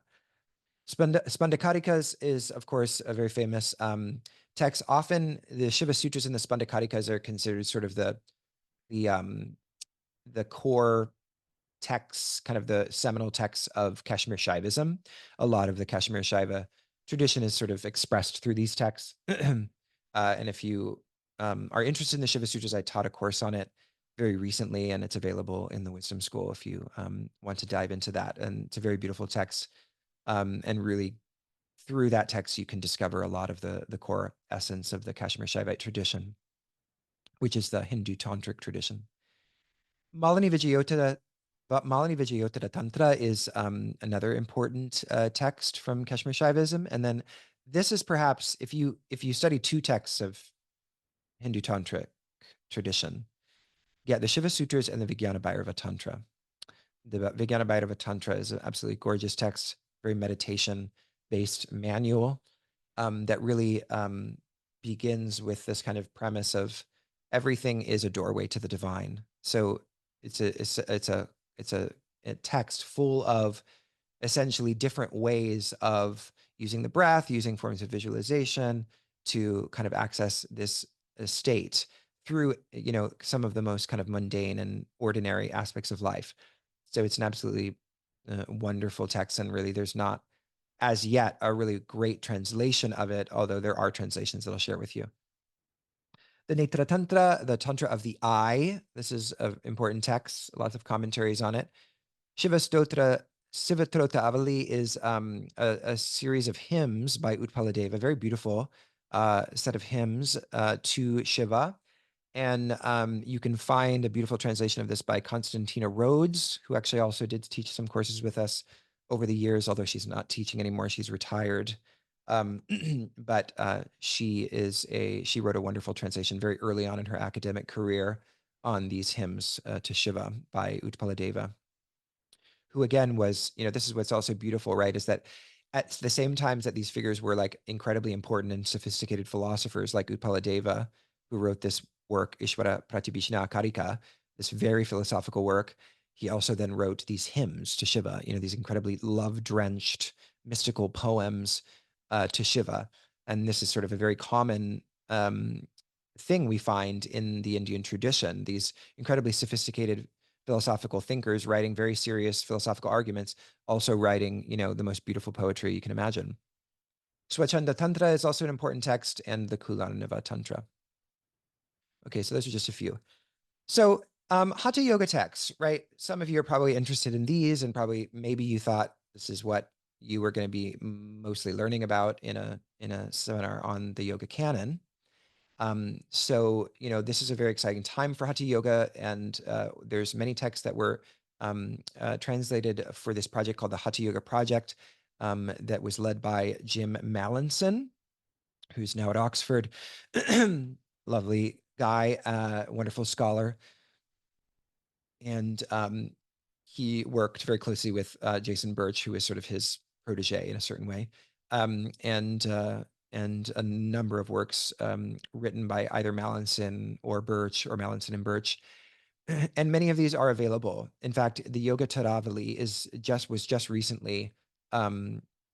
Spandakarikas is, of course, a very famous text. Often the Shiva Sutras and the Spandakarikas are considered sort of the core texts, kind of the seminal texts of Kashmir Shaivism. A lot of the Kashmir Shaiva tradition is sort of expressed through these texts. And if you are interested in the Shiva Sutras, I taught a course on it very recently, and it's available in the Wisdom School if you want to dive into that. And it's a very beautiful text. And really, through that text, you can discover a lot of the core essence of the Kashmir Shaivite tradition, which is the Hindu tantric tradition. Malini Vijayotara Tantra is another important text from Kashmir Shaivism. And then this is perhaps, if you study two texts of Hindu tantric tradition, the Shiva Sutras and the Vijnana Bhairava Tantra. The Vijnana Bhairava Tantra is an absolutely gorgeous text, very meditation-based manual that really begins with this kind of premise of everything is a doorway to the divine. So it's a text full of essentially different ways of using the breath, using forms of visualization to kind of access this state through some of the most kind of mundane and ordinary aspects of life. So it's an absolutely wonderful text, and really there's not as yet a really great translation of it, although there are translations that I'll share with you. The Netra Tantra, the Tantra of the Eye. This is an important text, lots of commentaries on it. Shiva Stotra, Sivatrota Avali is a series of hymns by Utpaladeva, very beautiful set of hymns to Shiva. And you can find a beautiful translation of this by Constantina Rhodes, who actually also did teach some courses with us over the years, although she's not teaching anymore. She's retired. But she wrote a wonderful translation very early on in her academic career on these hymns to Shiva by Utpaladeva, who again was, this is what's also beautiful, right? Is that at the same times that these figures were like incredibly important and sophisticated philosophers like Utpaladeva, who wrote this work, Ishvara Pratyabhijna Karika, this very philosophical work, he also then wrote these hymns to Shiva, these incredibly love-drenched mystical poems to Shiva. And this is sort of a very common thing we find in the Indian tradition, these incredibly sophisticated philosophical thinkers writing very serious philosophical arguments, also writing, the most beautiful poetry you can imagine. Swachanda Tantra is also an important text, and the Kulananiva Tantra. Okay, so those are just a few. So Hatha Yoga texts, right? Some of you are probably interested in these, and probably maybe you thought this is what you were going to be mostly learning about in a seminar on the Yoga Canon. So this is a very exciting time for Hatha Yoga, and there's many texts that were translated for this project called the Hatha Yoga Project that was led by Jim Mallinson, who's now at Oxford. Lovely guy, wonderful scholar. And he worked very closely with Jason Birch, who is sort of his protege in a certain way, and a number of works written by either Mallinson or Birch, or Mallinson and Birch. And many of these are available. In fact, the Yoga Taravali was just recently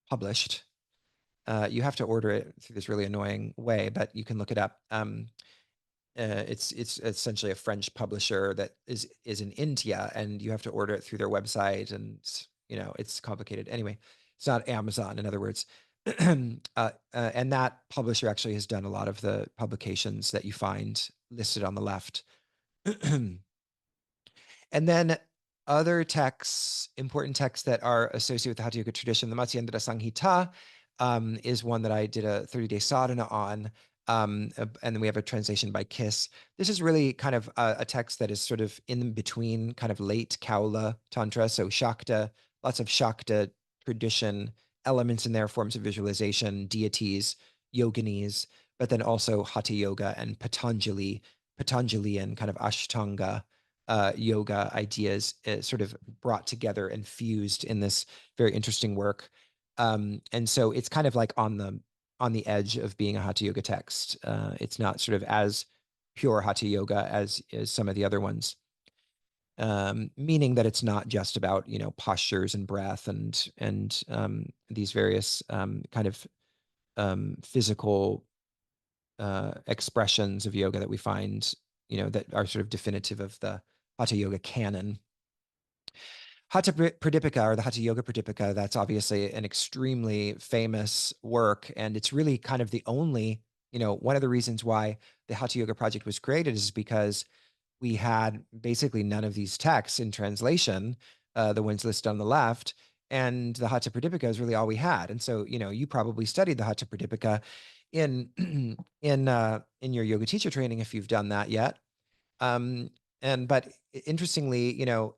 published. You have to order it through this really annoying way, but you can look it up. It's essentially a French publisher that is in India, and you have to order it through their website, and it's complicated. Anyway, it's not Amazon, in other words. And that publisher actually has done a lot of the publications that you find listed on the left. And then other texts, important texts that are associated with the Hatha Yoga tradition, the Matsyendra Samhita is one that I did a 30-day sadhana on. And then we have a translation by Kiss. This is really kind of a text that is sort of in between kind of late Kaula Tantra. So Shakta, lots of Shakta tradition elements in there, forms of visualization, deities, yoginis, but then also Hatha Yoga and Patanjali and kind of Ashtanga yoga ideas sort of brought together and fused in this very interesting work. And so it's kind of like on the edge of being a Hatha Yoga text. It's not sort of as pure Hatha Yoga as some of the other ones. Meaning that it's not just about postures and breath and these various kind of physical expressions of yoga that we find that are sort of definitive of the Hatha Yoga canon. Hatha Pradipika, or the Hatha Yoga Pradipika, that's obviously an extremely famous work, and it's really kind of the only, one of the reasons why the Hatha Yoga Project was created is because we had basically none of these texts in translation, the ones listed on the left, and the Hatha Pradipika is really all we had. And so, you probably studied the Hatha Pradipika in in your yoga teacher training if you've done that yet. But interestingly,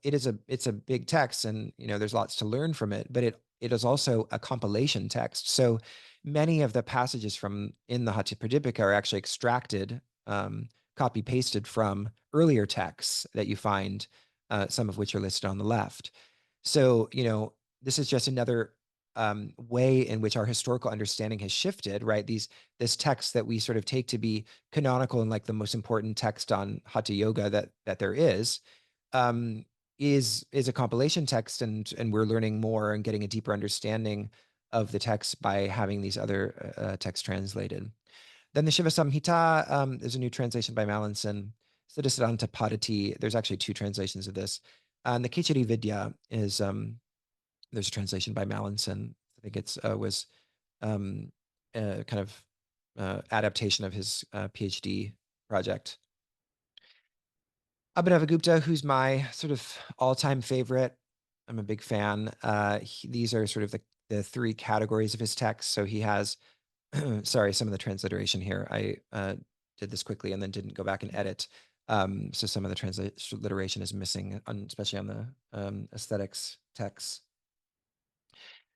it's a big text, and there's lots to learn from it, but it is also a compilation text. So many of the passages from in the Hatha Pradipika are actually extracted, copy pasted from earlier texts that you find, some of which are listed on the left. So this is just another way in which our historical understanding has shifted, right? This text that we sort of take to be canonical and like the most important text on Hatha Yoga that there is a compilation text, and we're learning more and getting a deeper understanding of the text by having these other texts translated. Then the Shiva Samhita, there's a new translation by Mallinson. Siddhasiddhanta Padati, there's actually two translations of this. And the Khichari Vidya is there's a translation by Mallinson. I think it's was kind of adaptation of his PhD project. Abhinavagupta, who's my sort of all-time favorite. I'm a big fan. These are sort of the three categories of his text. So he has, sorry, some of the transliteration here. I did this quickly and then didn't go back and edit. So some of the transliteration is missing, especially on the aesthetics texts.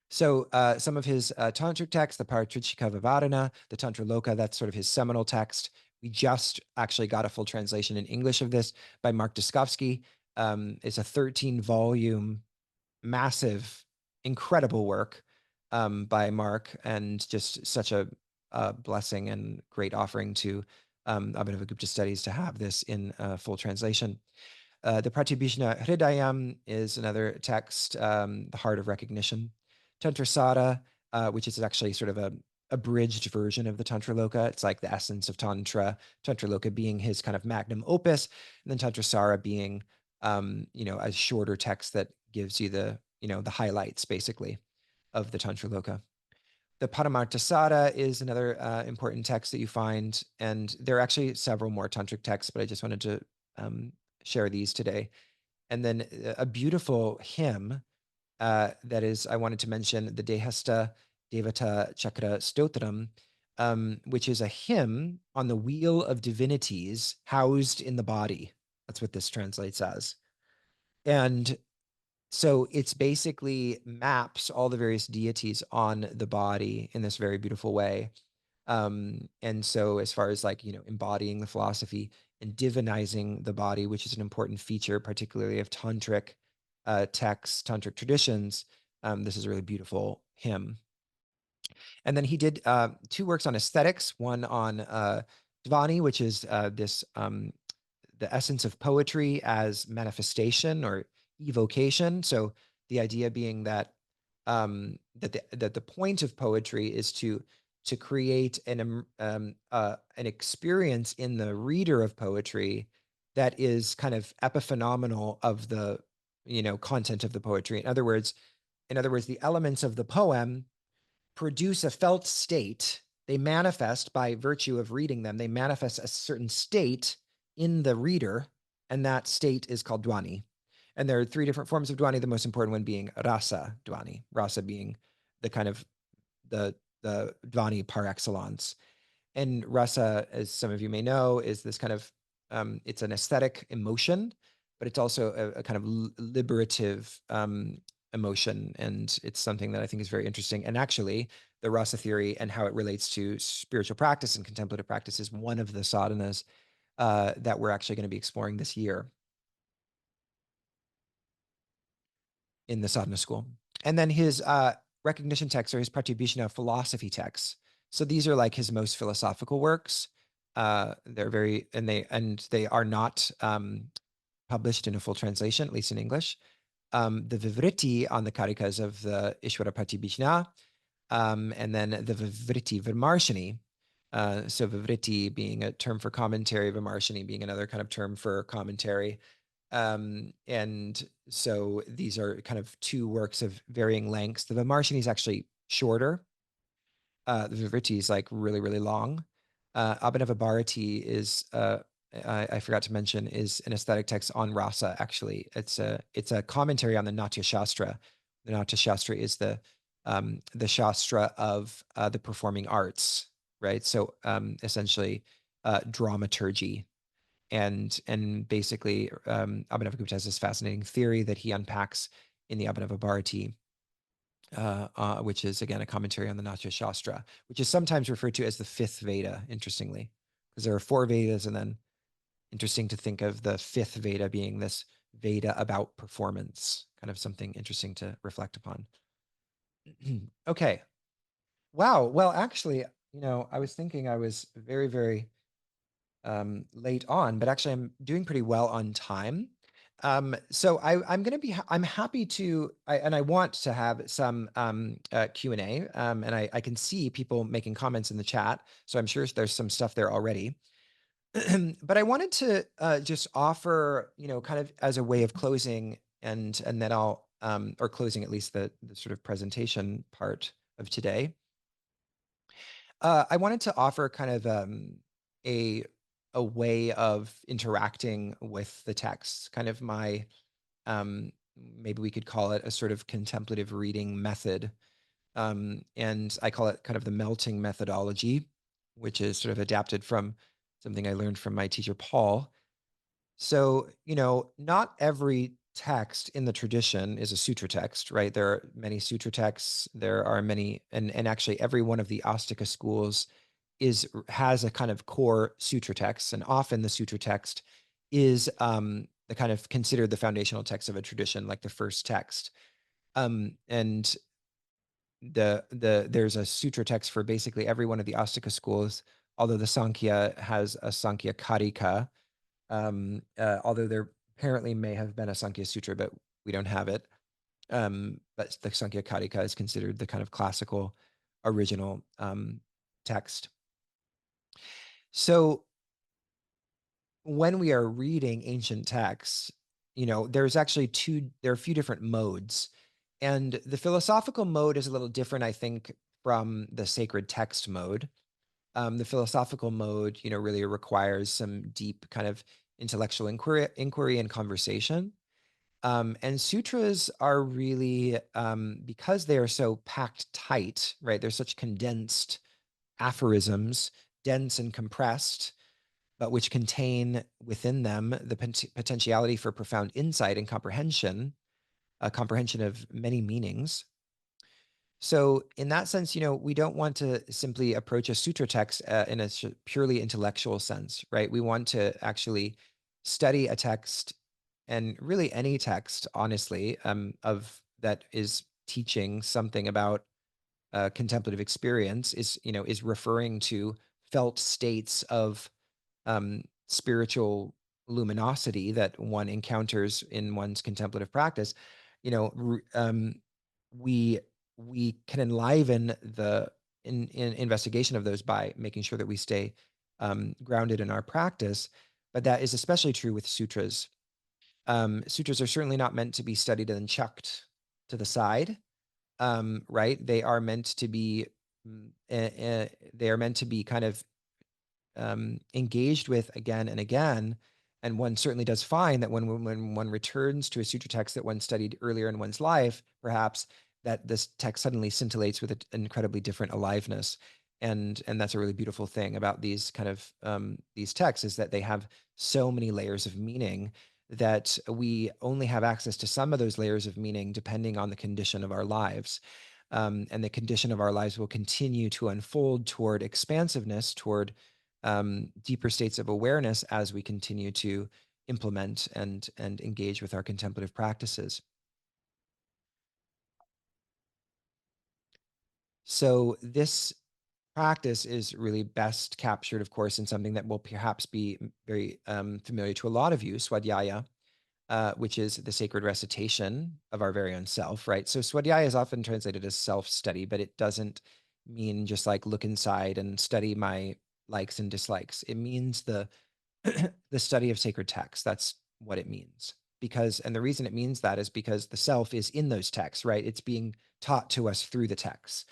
So some of his tantric texts, the Paritrishika Vivadana, the Tantra Loka, that's sort of his seminal text. We just actually got a full translation in English of this by Mark Duskovsky. It's a 13-volume, massive, incredible work by Mark, and just such a blessing and great offering to Abhinavagupta Studies to have this in full translation. The Pratibhishna Hridayam is another text, the Heart of Recognition. Tantra Sada, which is actually sort of a abridged version of the Tantra Loka. It's like the essence of Tantra. Tantra Loka being his kind of magnum opus, and then Tantra Sara being, a shorter text that gives you the highlights basically of the Tantra Loka. The Paramartha Sada is another important text that you find, and there are actually several more tantric texts, but I just wanted to share these today. And then a beautiful hymn that is, I wanted to mention the Dehasta Devata Chakra Stotram, which is a hymn on the wheel of divinities housed in the body. That's what this translates as. And so it's basically maps all the various deities on the body in this very beautiful way. And so as far as like, embodying the philosophy and divinizing the body, which is an important feature, particularly of tantric texts, tantric traditions. This is a really beautiful hymn. And then he did 2 works on aesthetics, one on Dhvani, which is this the essence of poetry as manifestation or evocation. So the idea being that that the point of poetry is to create an experience in the reader of poetry that is kind of epiphenomenal of the content of the poetry. In other words, the elements of the poem produce a felt state. They manifest by virtue of reading them. They manifest a certain state in the reader, and that state is called dwani. And there are 3 different forms of dwani, the most important one being rasa dwani, rasa being the kind of the dwani par excellence. And rasa, as some of you may know, is this kind of, it's an aesthetic emotion, but it's also a kind of liberative emotion. And it's something that I think is very interesting. And actually, the rasa theory and how it relates to spiritual practice and contemplative practice is one of the sadhanas that we're actually going to be exploring this year in the sadhana school. And then his recognition texts are his Pratibhishna philosophy texts. So these are like his most philosophical works. They're very, and they are not published in a full translation, at least in English. The Vivriti on the Karikas of the Ishvara Pratibhishna, and then the Vivriti Vimarshini. So Vivriti being a term for commentary, Vimarshini being another kind of term for commentary. And so these are kind of 2 works of varying lengths. The Vimarshini is actually shorter. The Vivriti is like really, really long. Abhinavabharati is, I forgot to mention, is an aesthetic text on rasa. Actually, it's a commentary on the Natya Shastra. The Natya Shastra is the shastra of the performing arts, right? So essentially, dramaturgy. And basically, Abhinavagupta has this fascinating theory that he unpacks in the Abhinavabharati, which is, again, a commentary on the Natya Shastra, which is sometimes referred to as the 5th Veda, interestingly, because there are 4 Vedas, and then interesting to think of the 5th Veda being this Veda about performance, kind of something interesting to reflect upon. Okay. Wow. Well, actually, I was thinking I was very, very late on, but actually I'm doing pretty well on time. So I'm happy to, and I want to have some Q&A, and I can see people making comments in the chat, so I'm sure there's some stuff there already. But I wanted to just offer, kind of as a way of closing, and then I'll, or closing at least the sort of presentation part of today. I wanted to offer kind of a way of interacting with the text, kind of my, maybe we could call it a sort of contemplative reading method. And I call it kind of the melting methodology, which is sort of adapted from something I learned from my teacher, Paul. So, not every text in the tradition is a sutra text, right? There are many sutra texts. There are many, and actually every one of the Astika schools has a kind of core sutra text, and often the sutra text is the kind of considered the foundational text of a tradition, like the first text. And there's a sutra text for basically every one of the Astika schools, although the Sankhya has a Sankhya Karika, although there apparently may have been a Sankhya Sutra, but we don't have it. But the Sankhya Karika is considered the kind of classical original text. So when we are reading ancient texts, there's actually there are a few different modes. And the philosophical mode is a little different, I think, from the sacred text mode. The philosophical mode, really requires some deep kind of intellectual inquiry and conversation. And sutras are really, because they are so packed tight, right? They're such condensed aphorisms, dense and compressed, but which contain within them the potentiality for profound insight and comprehension, a comprehension of many meanings. So in that sense, we don't want to simply approach a sutra text in a purely intellectual sense, right? We want to actually study a text and really any text, honestly, of that is teaching something about contemplative experience is referring to felt states of spiritual luminosity that one encounters in one's contemplative practice. You know, we we can enliven the in investigation of those by making sure that we stay grounded in our practice. But that is especially true with sutras. Sutras are certainly not meant to be studied and chucked to the side, right? They are meant to be they are meant to be kind of engaged with again and again. And one certainly does find that when one returns to a sutra text that one studied earlier in one's life, perhaps that this text suddenly scintillates with an incredibly different aliveness. And that's a really beautiful thing about these kind of these texts, is that they have so many layers of meaning that we only have access to some of those layers of meaning depending on the condition of our lives. And the condition of our lives will continue to unfold toward expansiveness, toward deeper states of awareness as we continue to implement and engage with our contemplative practices. So this practice is really best captured, of course, in something that will perhaps be very familiar to a lot of you, swadhyaya, which is the sacred recitation of our very own self, right? So swadhyaya is often translated as self-study, but it doesn't mean just like look inside and study my likes and dislikes. It means the the study of sacred texts. That's what it means. And the reason it means that is because the self is in those texts, right? It's being taught to us through the texts.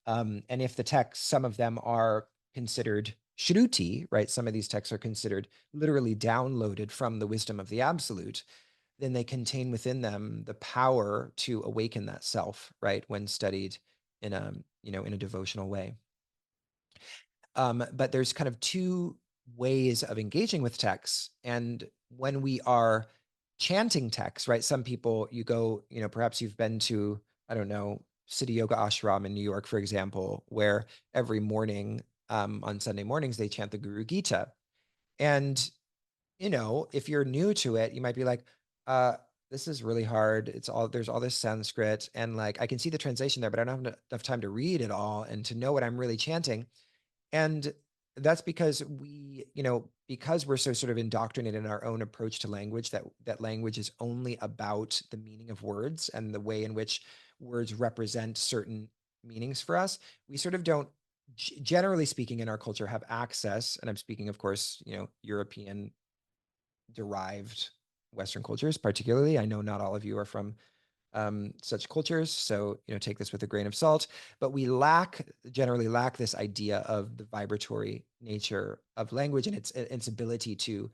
And if the texts, some of them are considered shruti, right? Some of these texts are considered literally downloaded from the wisdom of the absolute, then they contain within them the power to awaken that self, right? When studied in a devotional way. But there's kind of two ways of engaging with texts. And when we are chanting texts, right? Some people, perhaps you've been to, I don't know, City Yoga Ashram in New York, for example, where every morning on Sunday mornings, they chant the Guru Gita. And, if you're new to it, you might be like, this is really hard. There's all this Sanskrit, and like, I can see the translation there, but I don't have enough time to read it all and to know what I'm really chanting. And that's because because we're so sort of indoctrinated in our own approach to language, that language is only about the meaning of words and the way in which words represent certain meanings for us. We sort of don't, generally speaking, in our culture, have access, and I'm speaking, of course, European derived Western cultures, particularly. I know not all of you are from such cultures, so take this with a grain of salt. But we generally lack this idea of the vibratory nature of language and its ability to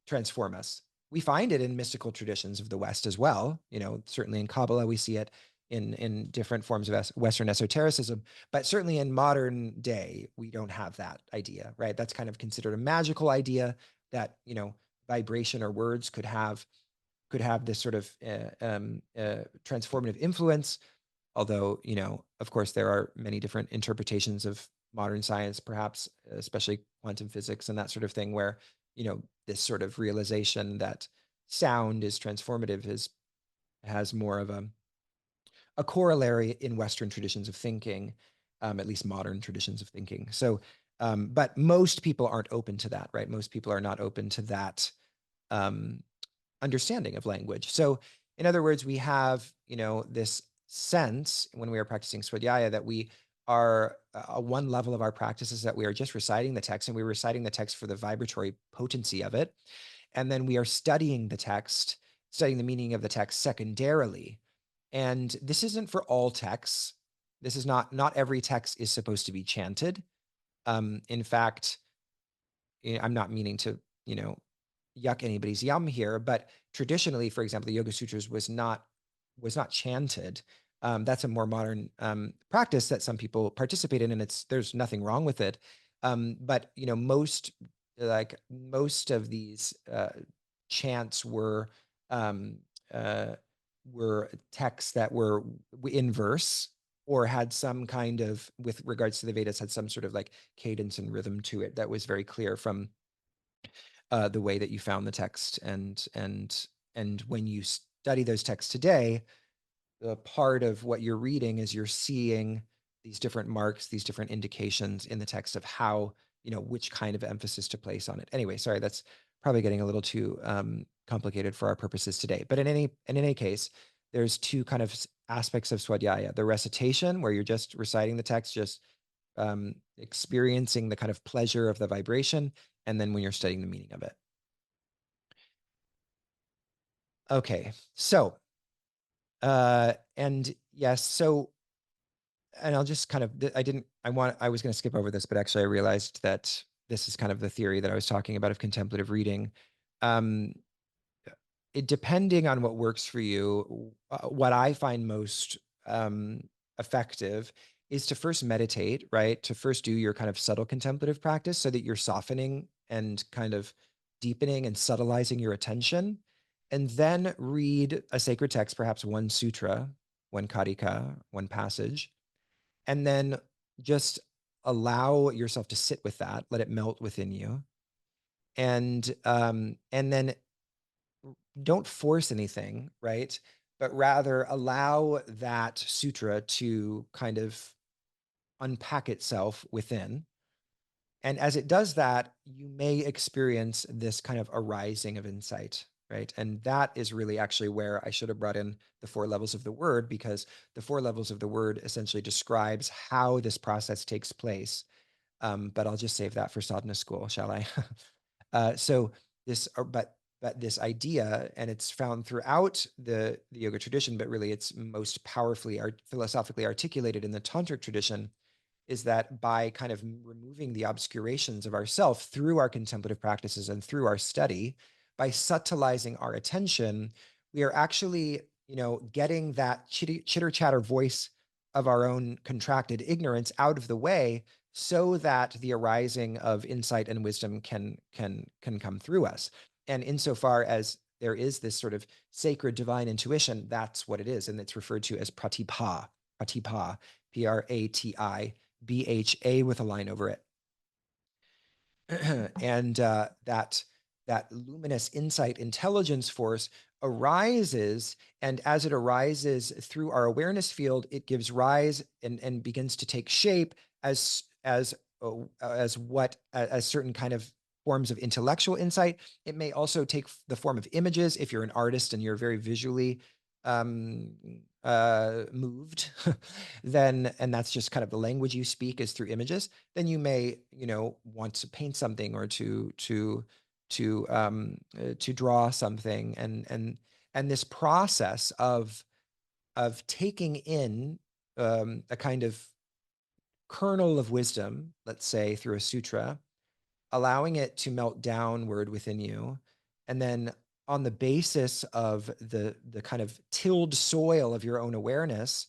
transform us. We find it in mystical traditions of the West as well. Certainly in Kabbalah we see it in different forms of Western esotericism, but certainly in modern day we don't have that idea, right? That's kind of considered a magical idea that vibration or words could have this sort of transformative influence. Although, of course, there are many different interpretations of modern science, perhaps, especially quantum physics and that sort of thing, where, this sort of realization that sound is transformative has more of a corollary in Western traditions of thinking, at least modern traditions of thinking. So, but most people aren't open to that, right? Most people are not open to that understanding of language. So in other words, we have, this sense when we are practicing swadhyaya that we are one level of our practice is that we are just reciting the text, and we're reciting the text for the vibratory potency of it. And then we are studying the text, studying the meaning of the text secondarily. And this isn't for all texts. This is not every text is supposed to be chanted. In fact, I'm not meaning to, yuck anybody's yum here, but traditionally, for example, the Yoga Sutras was not chanted. That's a more modern practice that some people participate in, and there's nothing wrong with it. But most of these chants um, uh, were texts that were in verse, or had some kind of, with regards to the Vedas, had some sort of like cadence and rhythm to it that was very clear from the way that you found the text. And when you study those texts today, the part of what you're reading is you're seeing these different marks, these different indications in the text of how, which kind of emphasis to place on it. Anyway, sorry, that's probably getting a little too complicated for our purposes today. But in any case, there's two kind of aspects of swadhyaya: the recitation, where you're just reciting the text, just experiencing the kind of pleasure of the vibration, and then when you're studying the meaning of it. Okay, so and yes, so, and I'll just kind of, I was going to skip over this, but actually I realized that this is kind of the theory that I was talking about of contemplative reading. Um, Depending on what works for you, what I find most effective is to first meditate, right? To first do your kind of subtle contemplative practice so that you're softening and kind of deepening and subtilizing your attention. And then read a sacred text, perhaps one sutra, one karika, one passage, and then just allow yourself to sit with that, let it melt within you. And then don't force anything, right? But rather allow that sutra to kind of unpack itself within. And as it does that, you may experience this kind of arising of insight, right? And that is really actually where I should have brought in the 4 levels of the word, because the 4 levels of the word essentially describes how this process takes place. But I'll just save that for sadhana school, shall I? So this, but this idea, and it's found throughout the yoga tradition, but really it's most powerfully philosophically articulated in the tantric tradition, is that by kind of removing the obscurations of ourself through our contemplative practices and through our study, by subtilizing our attention, we are actually, getting that chitter chatter voice of our own contracted ignorance out of the way, so that the arising of insight and wisdom can come through us. And insofar as there is this sort of sacred divine intuition, that's what it is, and it's referred to as pratibha, Pratibha with a line over it. And that luminous insight intelligence force arises, and as it arises through our awareness field, it gives rise and begins to take shape as certain kind of forms of intellectual insight. It may also take the form of images if you're an artist and you're very visually moved. Then, and that's just kind of the language you speak is through images, then you may, want to paint something or to draw something. And this process of taking in a kind of kernel of wisdom, let's say through a sutra, allowing it to melt downward within you, and then on the basis of the kind of tilled soil of your own awareness,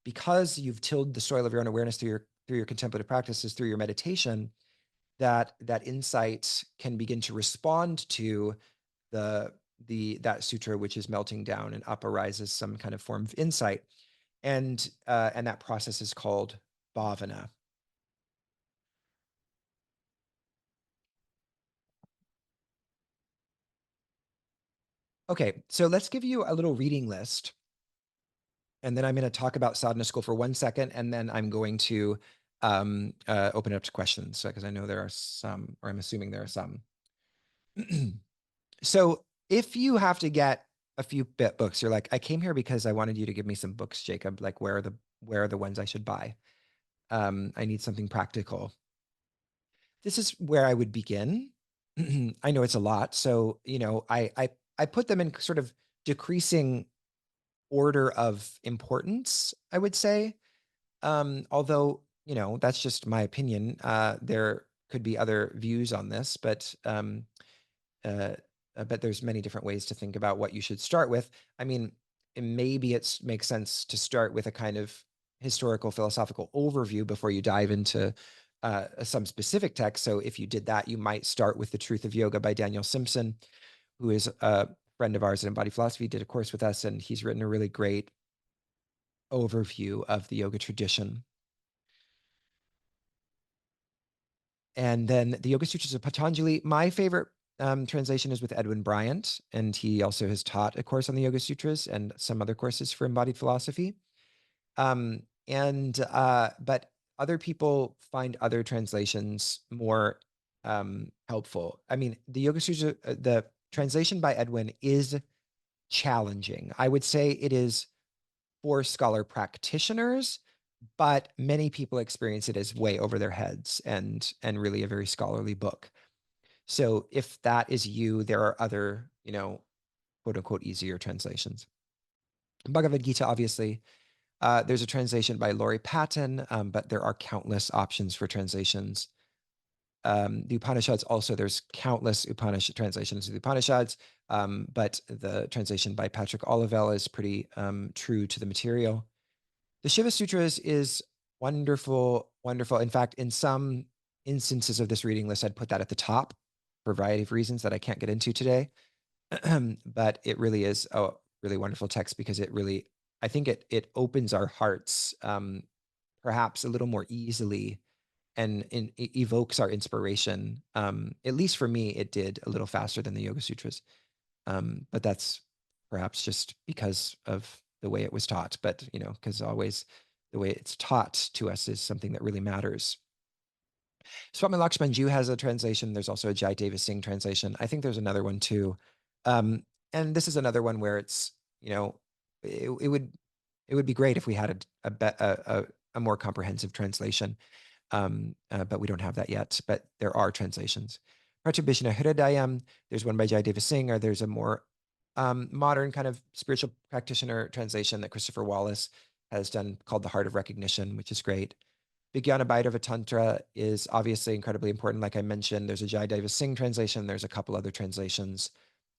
because you've tilled the soil of your own awareness through your contemplative practices, through your meditation, that insight can begin to respond to that sutra, which is melting down, and up arises some kind of form of insight. And that process is called bhavana. Okay, so let's give you a little reading list, and then I'm going to talk about sadhana school for 1 second, and then I'm going to open it up to questions, because I know there are some, or I'm assuming there are some. So if you have to get a few books, you're like, I came here because I wanted you to give me some books, Jacob. Like, where are the ones I should buy? I need something practical. This is where I would begin. I know it's a lot, so I put them in sort of decreasing order of importance, I would say. Although, that's just my opinion. There could be other views on this, but there's many different ways to think about what you should start with. I mean, maybe it makes sense to start with a kind of historical philosophical overview before you dive into some specific text. So if you did that, you might start with The Truth of Yoga by Daniel Simpson, who is a friend of ours at Embodied Philosophy, did a course with us, and he's written a really great overview of the yoga tradition. And then the Yoga Sutras of Patanjali. My favorite translation is with Edwin Bryant, and he also has taught a course on the Yoga Sutras and some other courses for embodied philosophy. But other people find other translations more helpful. I mean, the Yoga Sutras, the translation by Edwin is challenging. I would say it is for scholar practitioners, but many people experience it as way over their heads and really a very scholarly book. So if that is you, there are other, quote unquote, easier translations. Bhagavad Gītā, obviously, there's a translation by Laurie Patton, but there are countless options for translations. The Upanishads also, there's countless Upanishad translations of the Upanishads, but the translation by Patrick Olivelle is pretty true to the material. The Shiva Sutras is wonderful, wonderful. In fact, in some instances of this reading list, I'd put that at the top for a variety of reasons that I can't get into today. But it really is a really wonderful text because it really, I think it opens our hearts perhaps a little more easily and it evokes our inspiration. At least for me, it did a little faster than the Yoga Sutras. But that's perhaps just because of the way it was taught. But, because always the way it's taught to us is something that really matters. Swami Lakshmanju has a translation. There's also a Jayadeva Singh translation. I think there's another one too. And this is another one where it's, it would be great if we had a more comprehensive translation. But we don't have that yet, but there are translations. Pratyabhishna Hridayam, there's one by Jayadeva Singh, or there's a more modern kind of spiritual practitioner translation that Christopher Wallace has done called The Heart of Recognition, which is great. Vijnana Bhairava Tantra is obviously incredibly important. Like I mentioned, there's a Jayadeva Singh translation. There's a couple other translations.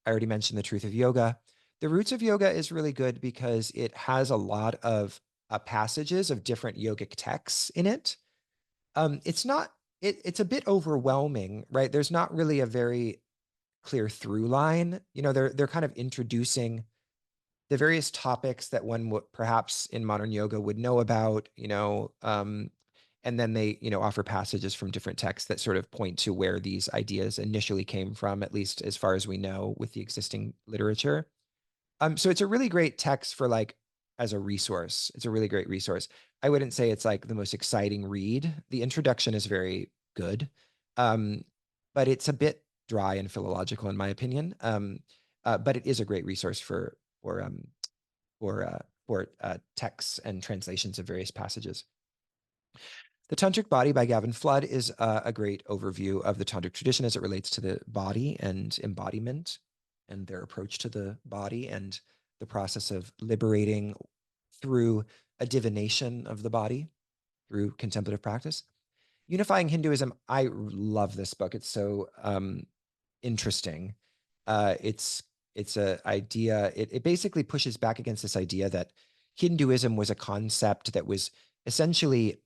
I already mentioned The Truth of Yoga. The Roots of Yoga is really good because it has a lot of passages of different yogic texts in it. It's not, it's a bit overwhelming, right? There's not really a very clear through line. They're kind of introducing the various topics that one would perhaps in modern yoga would know about, and then they, offer passages from different texts that sort of point to where these ideas initially came from, at least as far as we know with the existing literature. So it's a really great text for as a resource. It's a really great resource. I wouldn't say it's like the most exciting read. The introduction is very good, but it's a bit dry and philological in my opinion. But it is a great resource for texts and translations of various passages. The Tantric Body by Gavin Flood is a great overview of the Tantric tradition as it relates to the body and embodiment and their approach to the body and the process of liberating through a divination of the body through contemplative practice. Unifying Hinduism, I love this book. It's so interesting. It's a idea, it basically pushes back against this idea that Hinduism was a concept that was essentially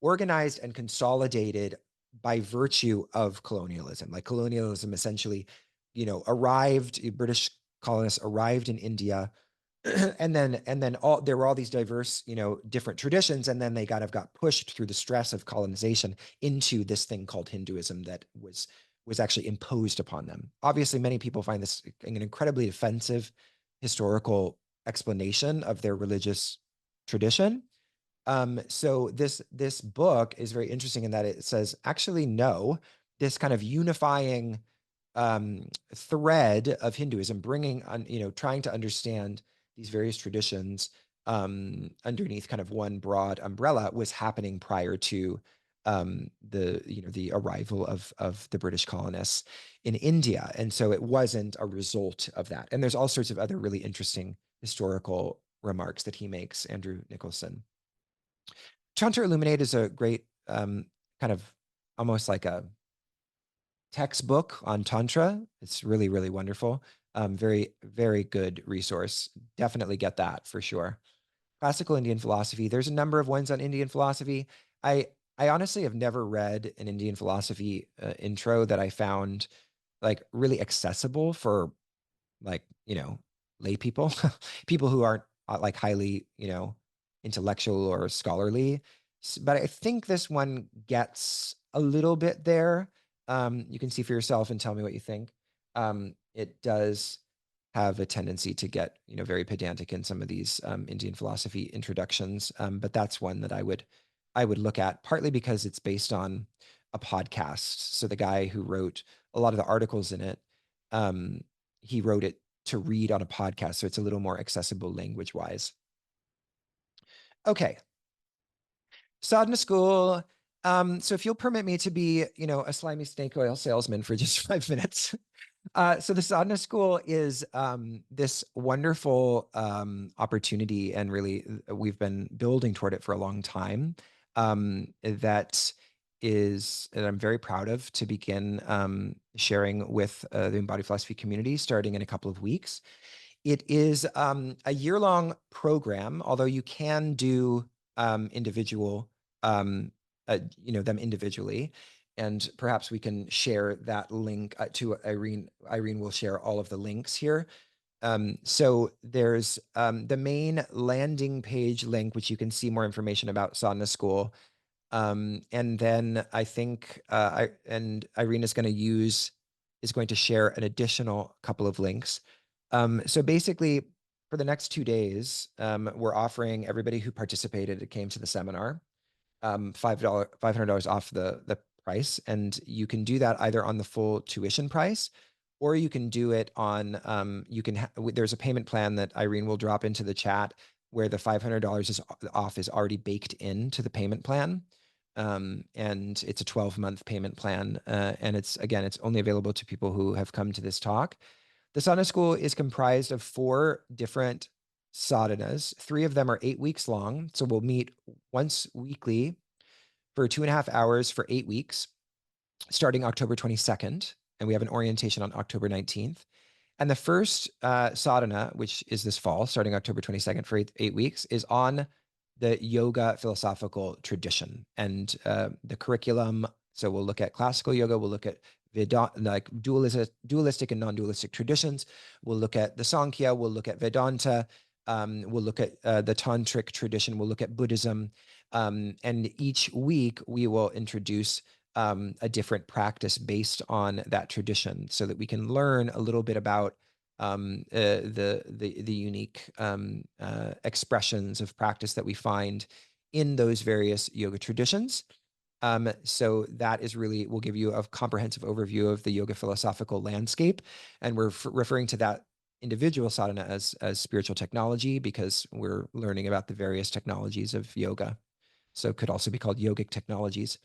organized and consolidated by virtue of colonialism. Like colonialism essentially, British colonists arrived in India, and then there were all these diverse, different traditions, and then they kind of got pushed through the stress of colonization into this thing called Hinduism that was actually imposed upon them. Obviously, many people find this an incredibly offensive historical explanation of their religious tradition. So this book is very interesting in that it says, actually, no, this kind of unifying thread of Hinduism, bringing on, trying to understand these various traditions underneath kind of one broad umbrella was happening prior to the arrival of the British colonists in India. And so it wasn't a result of that. And there's all sorts of other really interesting historical remarks that he makes, Andrew Nicholson. Tantra Illuminate is a great kind of almost like a textbook on Tantra. It's really, really wonderful. Very, very good resource. Definitely get that for sure. Classical Indian philosophy. There's a number of ones on Indian philosophy. I honestly have never read an Indian philosophy intro that I found like really accessible for lay people, people who aren't like highly, intellectual or scholarly. But I think this one gets a little bit there. You can see for yourself and tell me what you think. It does have a tendency to get, very pedantic in some of these Indian philosophy introductions. But that's one that I would look at, partly because it's based on a podcast. So the guy who wrote a lot of the articles in it, he wrote it to read on a podcast. So it's a little more accessible language wise. Okay. Sadhana school. So if you'll permit me to be, a slimy snake oil salesman for just 5 minutes. So the sadhana school is this wonderful opportunity, and really we've been building toward it for a long time. That I'm very proud of to begin sharing with the embodied philosophy community starting in a couple of weeks. It is a year-long program, although you can do individual, them individually. And perhaps we can share that link to Irene. Irene will share all of the links here. So there's the main landing page link, which you can see more information about sadhana school. And then I think, Irene is going to share an additional couple of links. So basically, for the next 2 days, we're offering everybody who participated, came to the seminar, $500 off the price. And you can do that either on the full tuition price, or you can do it on, there's a payment plan that Irene will drop into the chat where the $500 off is already baked into the payment plan. And it's a 12-month payment plan. And it's only available to people who have come to this talk. The sadhana school is comprised of 4 different sadhanas. 3 of them are 8 weeks long. So we'll meet once weekly for 2.5 hours for 8 weeks, starting October 22nd. And we have an orientation on October 19th. And the first sadhana, which is this fall, starting October 22nd for 8 weeks, is on the yoga philosophical tradition and the curriculum. So we'll look at classical yoga. We'll look at like dualistic and non-dualistic traditions. We'll look at the Sankhya. We'll look at Vedanta. We'll look at the Tantric tradition. We'll look at Buddhism. And each week we will introduce a different practice based on that tradition, so that we can learn a little bit about the unique expressions of practice that we find in those various yoga traditions. So that is really, will give you a comprehensive overview of the yoga philosophical landscape. And we're referring to that individual sadhana as spiritual technology, because we're learning about the various technologies of yoga. So it could also be called yogic technologies.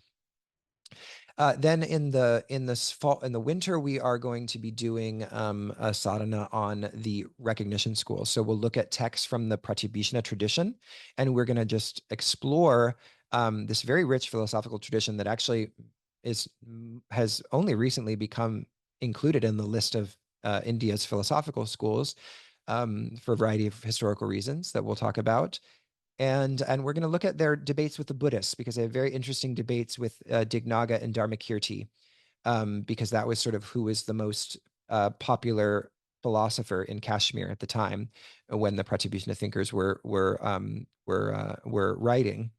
Then in the winter, we are going to be doing a sadhana on the recognition school. So we'll look at texts from the Pratyabhishna tradition, and we're going to just explore this very rich philosophical tradition that actually has only recently become included in the list of India's philosophical schools for a variety of historical reasons that we'll talk about. And we're going to look at their debates with the Buddhists, because they have very interesting debates with Dignaga and Dharmakirti, because that was sort of who was the most popular philosopher in Kashmir at the time when the Pratyabhishna thinkers were writing.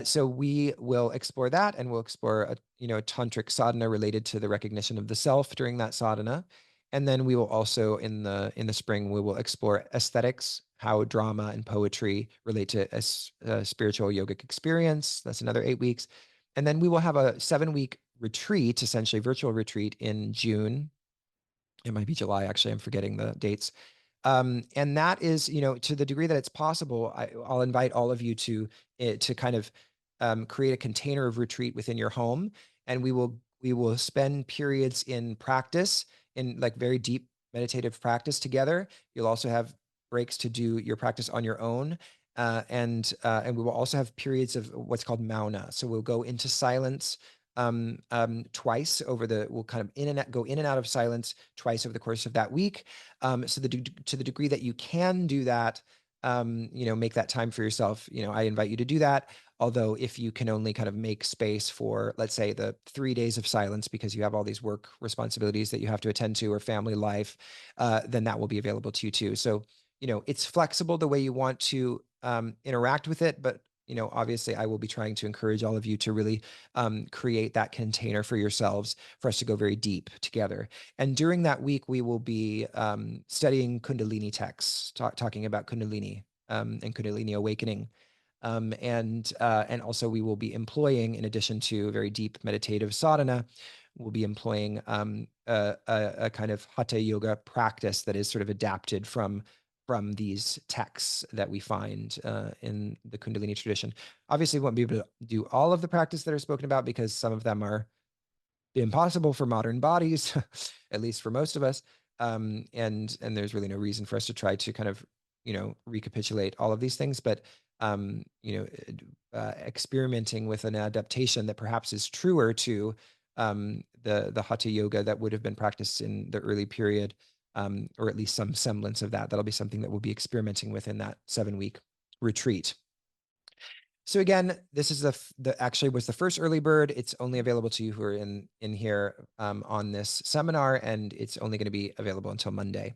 So we will explore that, and we'll explore a tantric sadhana related to the recognition of the self during that sadhana. And then we will also, in the spring, we will explore aesthetics, how drama and poetry relate to a spiritual yogic experience. That's another 8 weeks. And then we will have a 7-week retreat, essentially virtual retreat, in June. It might be July, actually, I'm forgetting the dates. And that is, to the degree that it's possible, I'll invite all of you to kind of create a container of retreat within your home. And we will spend periods in practice, in like very deep meditative practice together. You'll also have breaks to do your practice on your own. And we will also have periods of what's called mauna. So we'll go into silence twice we'll kind of go in and out of silence twice over the course of that week. So to the degree that you can do that, make that time for yourself, I invite you to do that. Although if you can only kind of make space for, let's say, the 3 days of silence because you have all these work responsibilities that you have to attend to, or family life, then that will be available to you too. So, it's flexible the way you want to interact with it, but obviously I will be trying to encourage all of you to really create that container for yourselves for us to go very deep together. And during that week, we will be studying Kundalini texts, talking about Kundalini and Kundalini awakening. And also we will be employing, in addition to very deep meditative sadhana, we'll be employing a kind of Hatha yoga practice that is sort of adapted from these texts that we find in the Kundalini tradition. Obviously, we won't be able to do all of the practice that are spoken about because some of them are impossible for modern bodies, at least for most of us. And there's really no reason for us to try to kind of, recapitulate all of these things. But, experimenting with an adaptation that perhaps is truer to the Hatha yoga that would have been practiced in the early period, or at least some semblance of that. That'll be something that we'll be experimenting with in that 7-week retreat. So again, this is actually was the first early bird. It's only available to you who are in here on this seminar, and it's only going to be available until Monday.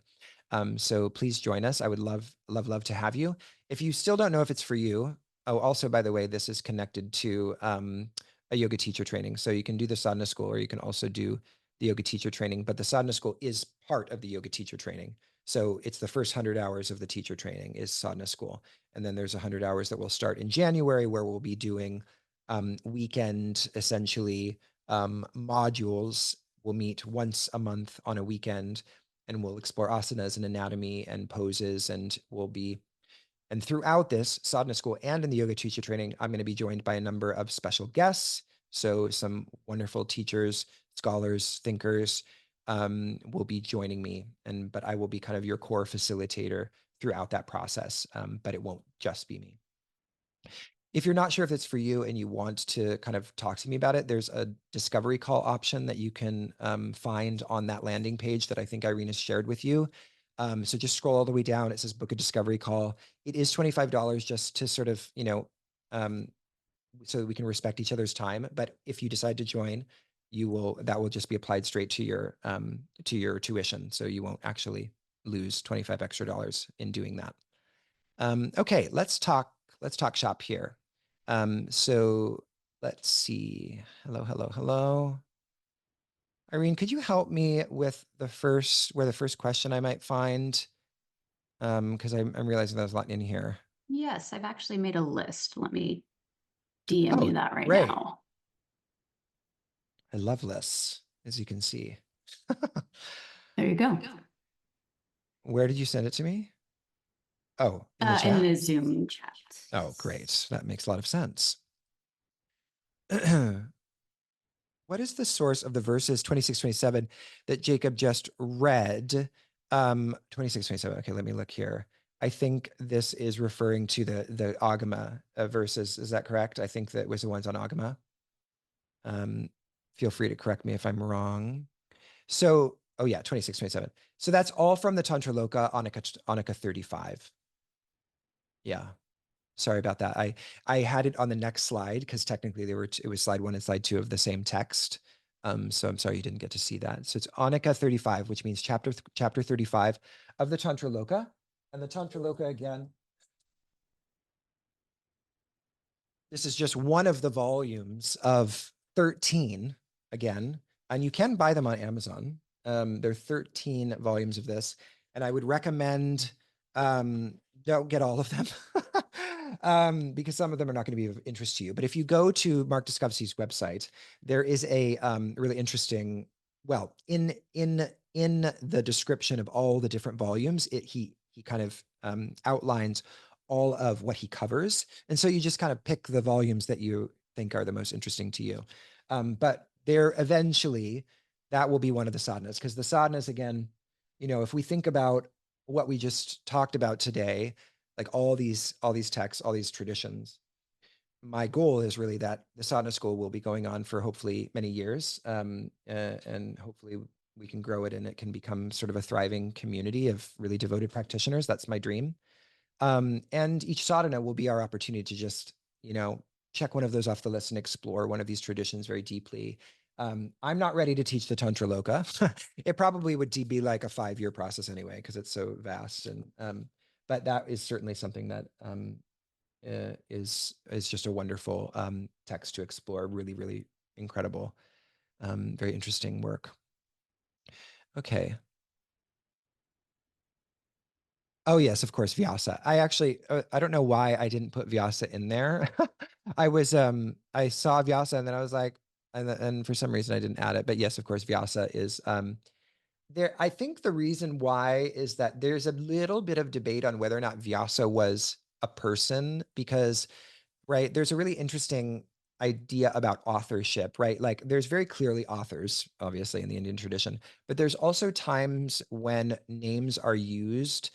So please join us. I would love to have you. If you still don't know if it's for you, also, by the way, this is connected to a yoga teacher training. So you can do the sadhana school, or you can also do the yoga teacher training, but the sadhana school is part of the yoga teacher training. So it's the first 100 hours of the teacher training is sadhana school. And then there's 100 hours that will start in January, where we'll be doing weekend, essentially, modules. We'll meet once a month on a weekend, and we'll explore asanas and anatomy and poses. And throughout this sadhana school and in the yoga teacher training, I'm going to be joined by a number of special guests. So some wonderful teachers, scholars, thinkers will be joining me. But I will be kind of your core facilitator throughout that process. But it won't just be me. If you're not sure if it's for you and you want to kind of talk to me about it, there's a discovery call option that you can find on that landing page that I think Irene has shared with you. So just scroll all the way down. It says book a discovery call. It is $25 just to sort of, so that we can respect each other's time. But if you decide to join, that will just be applied straight to your tuition. So you won't actually lose $25 extra in doing that. Okay, let's talk shop here. So let's see. Hello. Irene, could you help me with where the first question I might find? Because I'm realizing there's a lot in here. Yes, I've actually made a list. Let me DM you that right great. now. I love lists, as you can see. There you go. Where did you send it to me? Oh, in the chat? In the Zoom chat. Oh, great. That makes a lot of sense. What is the source of the verses 26, 27 that Jacob just read? 26, 27. Okay, let me look here. I think this is referring to the Agama verses. Is that correct? I think that was the ones on Agama. Feel free to correct me if I'm wrong. So, oh yeah, 26, 27. So that's all from the Tantra Loka, Annika 35. Yeah. Sorry about that. I had it on the next slide because technically it was slide 1 and slide 2 of the same text. So I'm sorry you didn't get to see that. So it's Annika 35, which means chapter 35 of the Tantra Loka. And the Tantra Loka, again, this is just one of the volumes of 13, again, and you can buy them on Amazon. There are 13 volumes of this, and I would recommend don't get all of them because some of them are not going to be of interest to you. But if you go to Mark Duskovsky's website, there is a really interesting, well, in the description of all the different volumes, he kind of outlines all of what he covers. And so you just kind of pick the volumes that you think are the most interesting to you. But there eventually, that will be one of the sadhanas, because the sadhanas, again, if we think about what we just talked about today, like all these texts, all these traditions, my goal is really that the sadhana school will be going on for hopefully many years. And hopefully we can grow it and it can become sort of a thriving community of really devoted practitioners. That's my dream. And each sadhana will be our opportunity to just, check one of those off the list and explore one of these traditions very deeply. I'm not ready to teach the Tantra Loka. It probably would be like a 5-year process anyway, because it's so vast. But that is certainly something that is just a wonderful text to explore. Really, really incredible, very interesting work. Okay. Oh yes, of course, Vyasa. I actually, I don't know why I didn't put Vyasa in there. I saw Vyasa and then I was like, and for some reason I didn't add it. But yes, of course, Vyasa is there. I think the reason why is that there's a little bit of debate on whether or not Vyasa was a person, because right, there's a really interesting idea about authorship, right? Like there's very clearly authors, obviously, in the Indian tradition, but there's also times when names are used,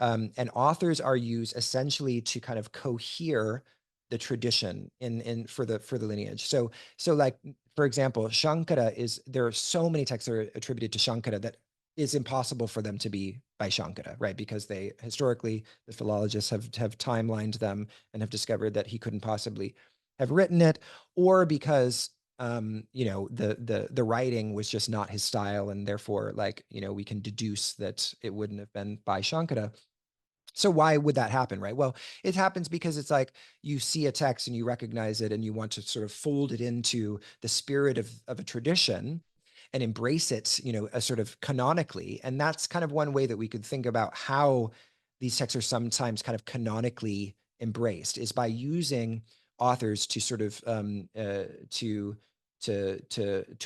and authors are used essentially to kind of cohere the tradition in for the lineage. So like for example, Shankara is, there are so many texts that are attributed to Shankara that is impossible for them to be by Shankara, right? Because they historically, the philologists have timelined them and have discovered that he couldn't possibly have written it, or because the writing was just not his style, and therefore, like, we can deduce that it wouldn't have been by Shankara. So why would that happen, right? Well, it happens because it's like you see a text and you recognize it and you want to sort of fold it into the spirit of a tradition and embrace it, a sort of canonically. And that's kind of one way that we could think about how these texts are sometimes kind of canonically embraced, is by using authors to sort of to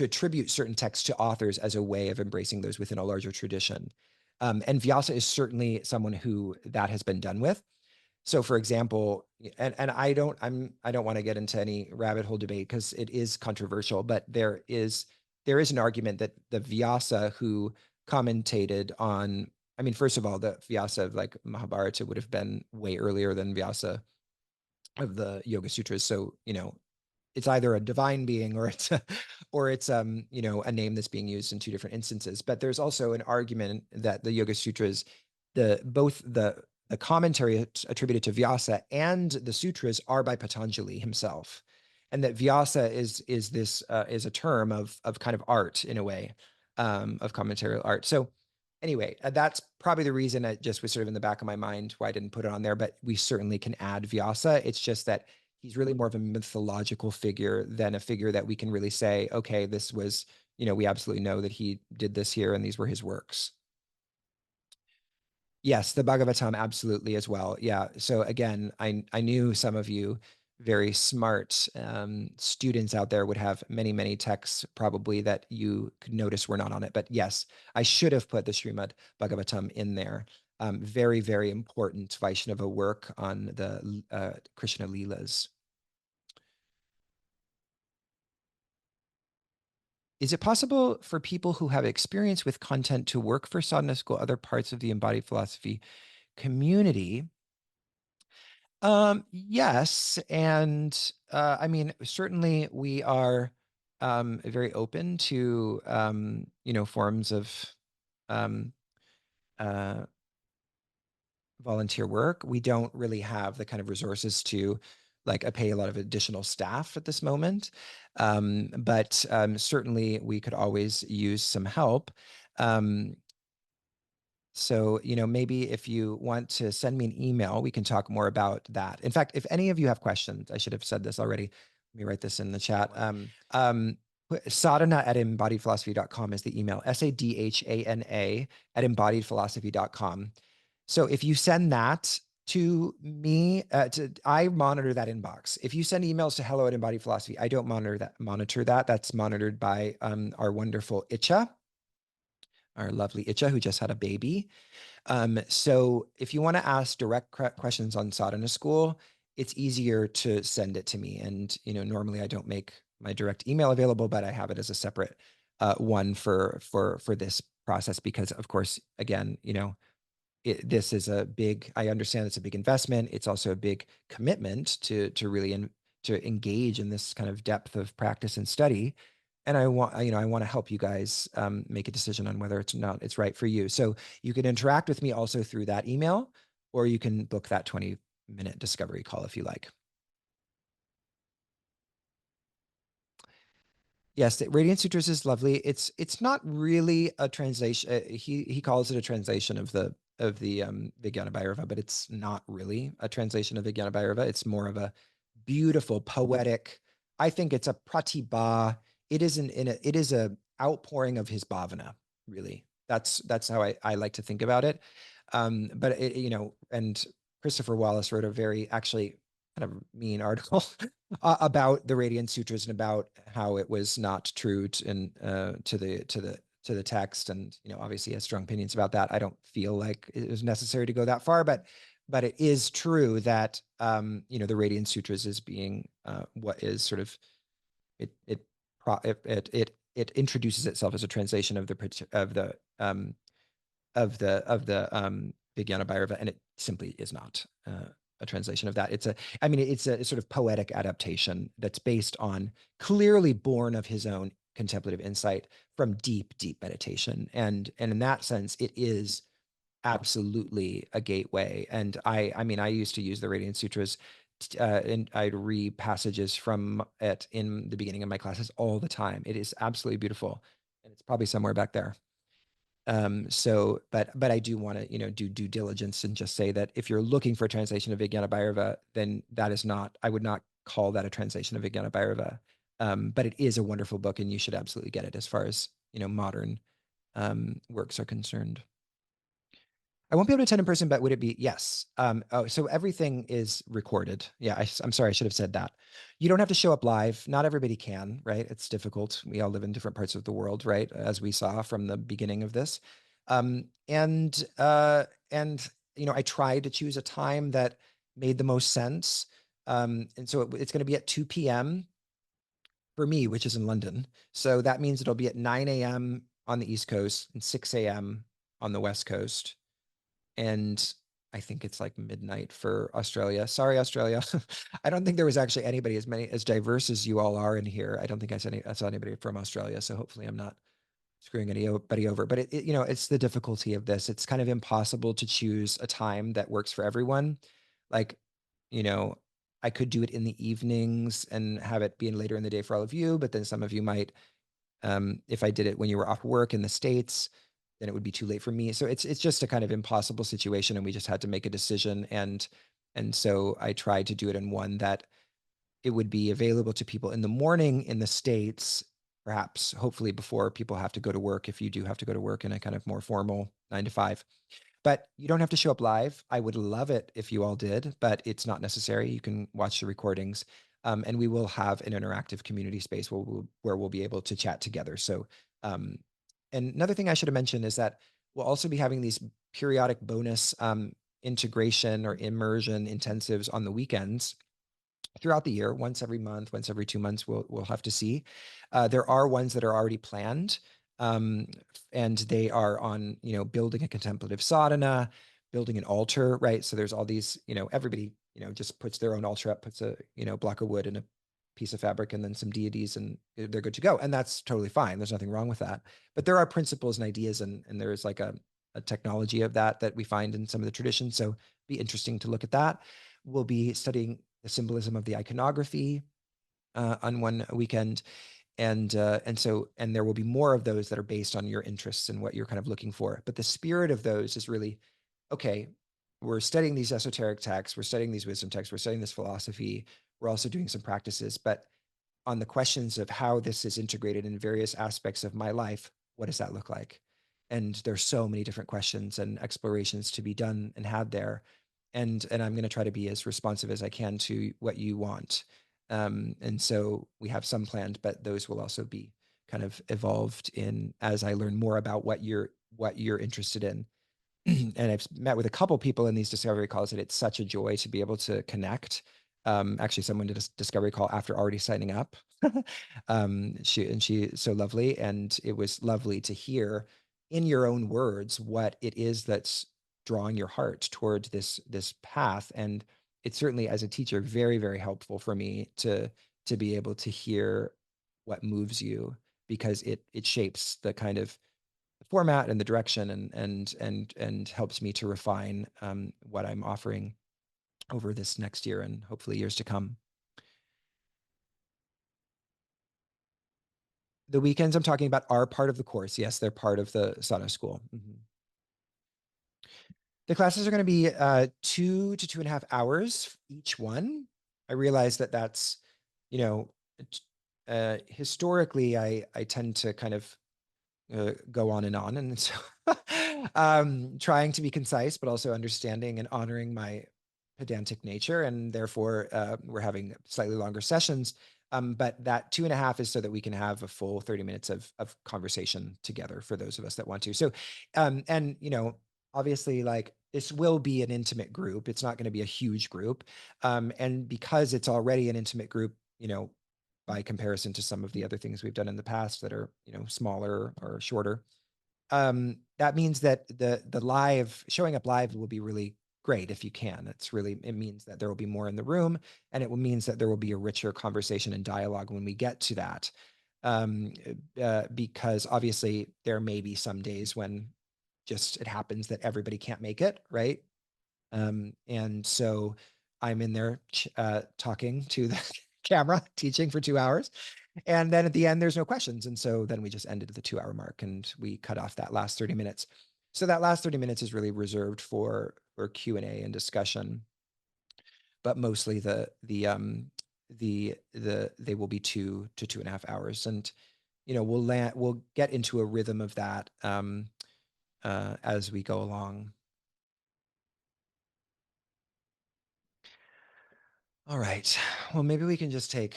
attribute certain texts to authors as a way of embracing those within a larger tradition. And Vyasa is certainly someone who that has been done with. So for example, and I don't want to get into any rabbit hole debate because it is controversial, but there is an argument that the Vyasa who commentated on, I mean, first of all, the Vyasa of like Mahabharata would have been way earlier than Vyasa of the Yoga Sutras. So, it's either a divine being or it's a name that's being used in two different instances. But there's also an argument that the Yoga Sutras, both the commentary attributed to Vyasa and the sutras are by Patanjali himself, and that Vyasa is this is a term of kind of art in a way, of commentarial art. So anyway, that's probably the reason it just was sort of in the back of my mind why I didn't put it on there. But we certainly can add Vyasa. It's just that he's really more of a mythological figure than a figure that we can really say, okay, this was, we absolutely know that he did this here and these were his works. Yes, the Bhagavatam, absolutely as well. Yeah. So again, I knew some of you very smart students out there would have many, many texts probably that you could notice were not on it. But yes, I should have put the Srimad Bhagavatam in there. Very, very important Vaishnava work on the Krishna Leelas. Is it possible for people who have experience with content to work for sadhana school, other parts of the embodied philosophy community? Yes. And I mean, certainly we are very open to, forms of um, uh, volunteer work. We don't really have the kind of resources to like pay a lot of additional staff at this moment. But certainly we could always use some help. Um, so, maybe if you want to send me an email, we can talk more about that. In fact, if any of you have questions, I should have said this already. Let me write this in the chat. Sadhana at embodiedphilosophy.com is the email, SADHANA at embodiedphilosophy.com. So if you send that to me, I monitor that inbox. If you send emails to hello at embodied philosophy, I don't monitor that. That's monitored by our wonderful Itcha, our lovely Itcha, who just had a baby. So if you want to ask direct questions on sadhana school, it's easier to send it to me. And, normally I don't make my direct email available, but I have it as a separate one for this process, because of course, again, this is I understand it's a big investment. It's also a big commitment to really to engage in this kind of depth of practice and study. And I want to help you guys make a decision on whether it's right for you. So you can interact with me also through that email, or you can book that 20-minute discovery call if you like. Yes, the Radiant Sutras is lovely. It's not really a translation. He calls it a translation of the Vijnana Bhairava, but it's not really a translation of Vijnana Bhairava. It's more of a beautiful, poetic. I think it's a pratibha. It isn't in a. It is a outpouring of his bhavana. Really, that's how I like to think about it. But it, and Christopher Wallace wrote a very actually kind of mean article about the Radiant Sutras and about how it was not true to the text, and obviously has strong opinions about that. I don't feel like it was necessary to go that far, but it is true that the Radiant Sutras is being what is sort of it introduces itself as a translation of the Vijnana Bhairava, and it simply is not a translation of that. It's a sort of poetic adaptation that's based on, clearly born of his own contemplative insight from deep, deep meditation. And in that sense, it is absolutely a gateway. And I used to use the Radiant Sutras, and I'd read passages from it in the beginning of my classes all the time. It is absolutely beautiful, and it's probably somewhere back there. But I do want to, do due diligence and just say that if you're looking for a translation of Vijnana Bhairava, then that is not, I would not call that a translation of Vijnana Bhairava. But it is a wonderful book, and you should absolutely get it as far as, modern works are concerned. I won't be able to attend in person, but would it be? Yes. So everything is recorded. Yeah, I'm sorry, I should have said that. You don't have to show up live. Not everybody can, right? It's difficult. We all live in different parts of the world, right? As we saw from the beginning of this. And I tried to choose a time that made the most sense. And so it's going to be at 2 p.m. for me, which is in London. So that means it'll be at 9 a.m. on the East Coast and 6 a.m. on the West Coast. And I think it's like midnight for Australia. Sorry, Australia. I don't think there was actually anybody as diverse as you all are in here. I don't think I saw anybody from Australia. So hopefully I'm not screwing anybody over. But it's the difficulty of this. It's kind of impossible to choose a time that works for everyone. Like, you know, I could do it in the evenings and have it be later in the day for all of you, but then some of you might, if I did it when you were off work in the States, then it would be too late for me. So it's just a kind of impossible situation, and we just had to make a decision. And so I tried to do it in one that it would be available to people in the morning in the States, perhaps hopefully before people have to go to work, if you do have to go to work in a kind of more formal 9 to 5. But you don't have to show up live. I would love it if you all did, but it's not necessary. You can watch the recordings. And we will have an interactive community space where we'll be able to chat together. So, and another thing I should have mentioned is that we'll also be having these periodic bonus integration or immersion intensives on the weekends throughout the year, once every month, once every 2 months. We'll have to see. There are ones that are already planned, and they are on building a contemplative sadhana, building an altar, right? So there's all these, everybody just puts their own altar up, puts a block of wood and a piece of fabric and then some deities, and they're good to go. And that's totally fine. There's nothing wrong with that. But there are principles and ideas, and there is like a technology of that we find in some of the traditions. So be interesting to look at that. We'll be studying the symbolism of the iconography on one weekend. And there will be more of those that are based on your interests and what you're kind of looking for. But the spirit of those is really, okay, we're studying these esoteric texts, we're studying these wisdom texts, we're studying this philosophy, we're also doing some practices, but on the questions of how this is integrated in various aspects of my life, what does that look like? And there's so many different questions and explorations to be done and had there. And I'm going to try to be as responsive as I can to what you want. And so we have some planned, but those will also be kind of evolved in as I learn more about what you're interested in. And I've met with a couple people in these discovery calls, and it's such a joy to be able to connect. Actually, someone did a discovery call after already signing up. She's so lovely, and it was lovely to hear in your own words what it is that's drawing your heart toward this path. And it's certainly, as a teacher, very, very helpful for me to be able to hear what moves you, because it shapes the kind of format and the direction, and helps me to refine what I'm offering over this next year and hopefully years to come. The weekends I'm talking about are part of the course. Yes, they're part of the sadhana school. Mm-hmm. The classes are going to be 2 to 2.5 hours each one. I realize that that's, you know, historically, I tend to kind of go on, and so trying to be concise, but also understanding and honoring my pedantic nature, and therefore we're having slightly longer sessions. But that 2.5 is so that we can have a full 30 minutes of conversation together for those of us that want to. So, and obviously, like, this will be an intimate group. It's not going to be a huge group, and because it's already an intimate group, by comparison to some of the other things we've done in the past that are smaller or shorter, that means that the live showing up live will be really great if you can. It means that there will be more in the room, and means that there will be a richer conversation and dialogue when we get to that. Because obviously there may be some days when just it happens that everybody can't make it, right? And so I'm in there talking to the camera, teaching for 2 hours. And then at the end, there's no questions. And so then we just ended at the 2 hour mark and we cut off that last 30 minutes. So that last 30 minutes is really reserved for Q&A and discussion, but mostly they will be 2 to 2.5 hours. And, we'll get into a rhythm of that as we go along. All right. Well, maybe we can just take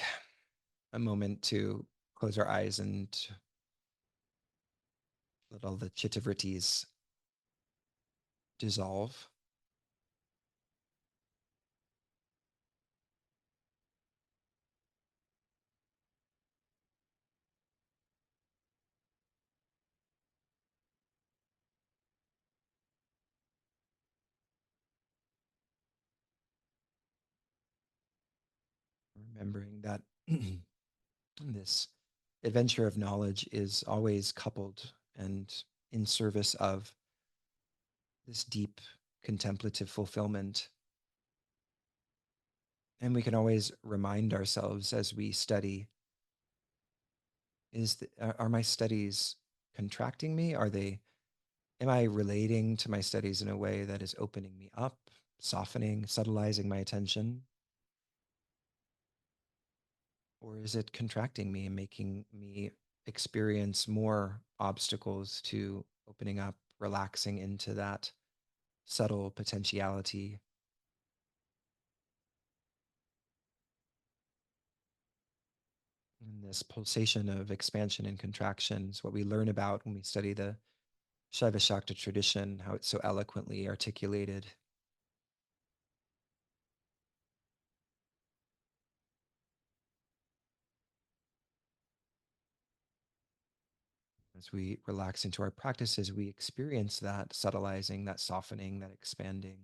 a moment to close our eyes and let all the chitta-vrittis dissolve. Remembering that this adventure of knowledge is always coupled and in service of this deep contemplative fulfillment. And we can always remind ourselves as we study, are my studies contracting me? Am I relating to my studies in a way that is opening me up, softening, subtilizing my attention? Or is it contracting me and making me experience more obstacles to opening up, relaxing into that subtle potentiality? And this pulsation of expansion and contraction is what we learn about when we study the Shiva Shakti tradition, how it's so eloquently articulated. As we relax into our practices, we experience that subtilizing, that softening, that expanding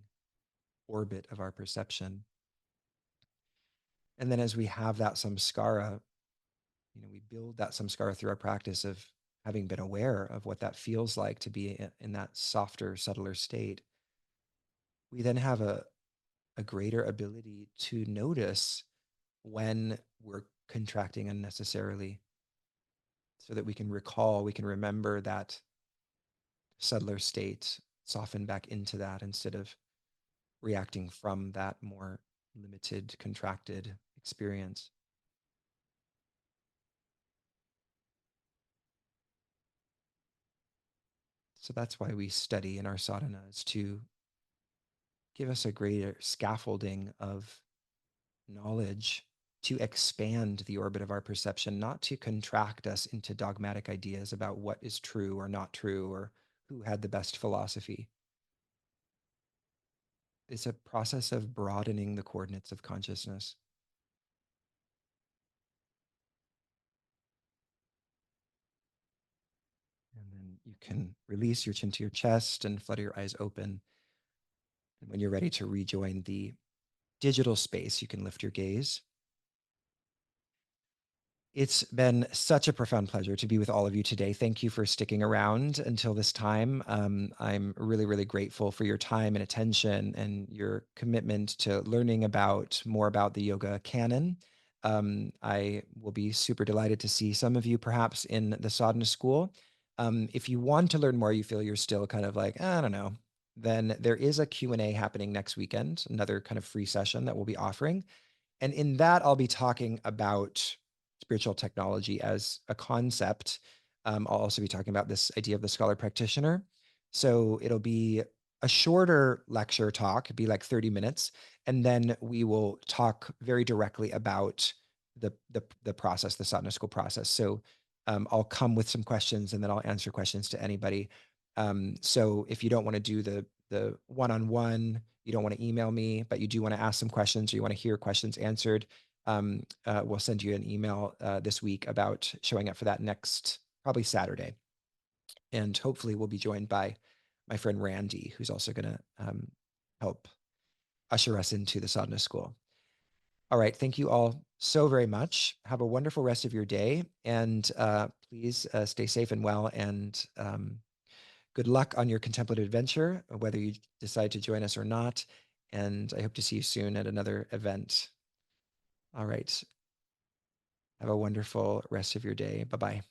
orbit of our perception. And then as we have that samskara, we build that samskara through our practice of having been aware of what that feels like to be in that softer, subtler state. We then have a greater ability to notice when we're contracting unnecessarily, so that we can remember that subtler state, soften back into that instead of reacting from that more limited, contracted experience. So that's why we study in our sadhanas, to give us a greater scaffolding of knowledge, to expand the orbit of our perception, not to contract us into dogmatic ideas about what is true or not true, or who had the best philosophy. It's a process of broadening the coordinates of consciousness. And then you can release your chin to your chest and flutter your eyes open. And when you're ready to rejoin the digital space, you can lift your gaze. It's been such a profound pleasure to be with all of you today. Thank you for sticking around until this time. I'm really, really grateful for your time and attention and your commitment to learning more about the yoga canon. I will be super delighted to see some of you perhaps in the sadhana school. If you want to learn more, you feel you're still kind of like, I don't know, then there is a Q&A happening next weekend, another kind of free session that we'll be offering. And in that, I'll be talking about spiritual technology as a concept. I'll also be talking about this idea of the scholar practitioner. So it'll be a shorter lecture talk, it'd be like 30 minutes, and then we will talk very directly about the process, the sadhana school process. So I'll come with some questions, and then I'll answer questions to anybody. So if you don't want to do the one-on-one, you don't want to email me, but you do want to ask some questions, or you want to hear questions answered, we'll send you an email this week about showing up for that next, probably Saturday. And hopefully we'll be joined by my friend Randy, who's also going to help usher us into the sadhana school. All right. Thank you all so very much. Have a wonderful rest of your day. And please stay safe and well. And good luck on your contemplative adventure, whether you decide to join us or not. And I hope to see you soon at another event. All right. Have a wonderful rest of your day. Bye-bye.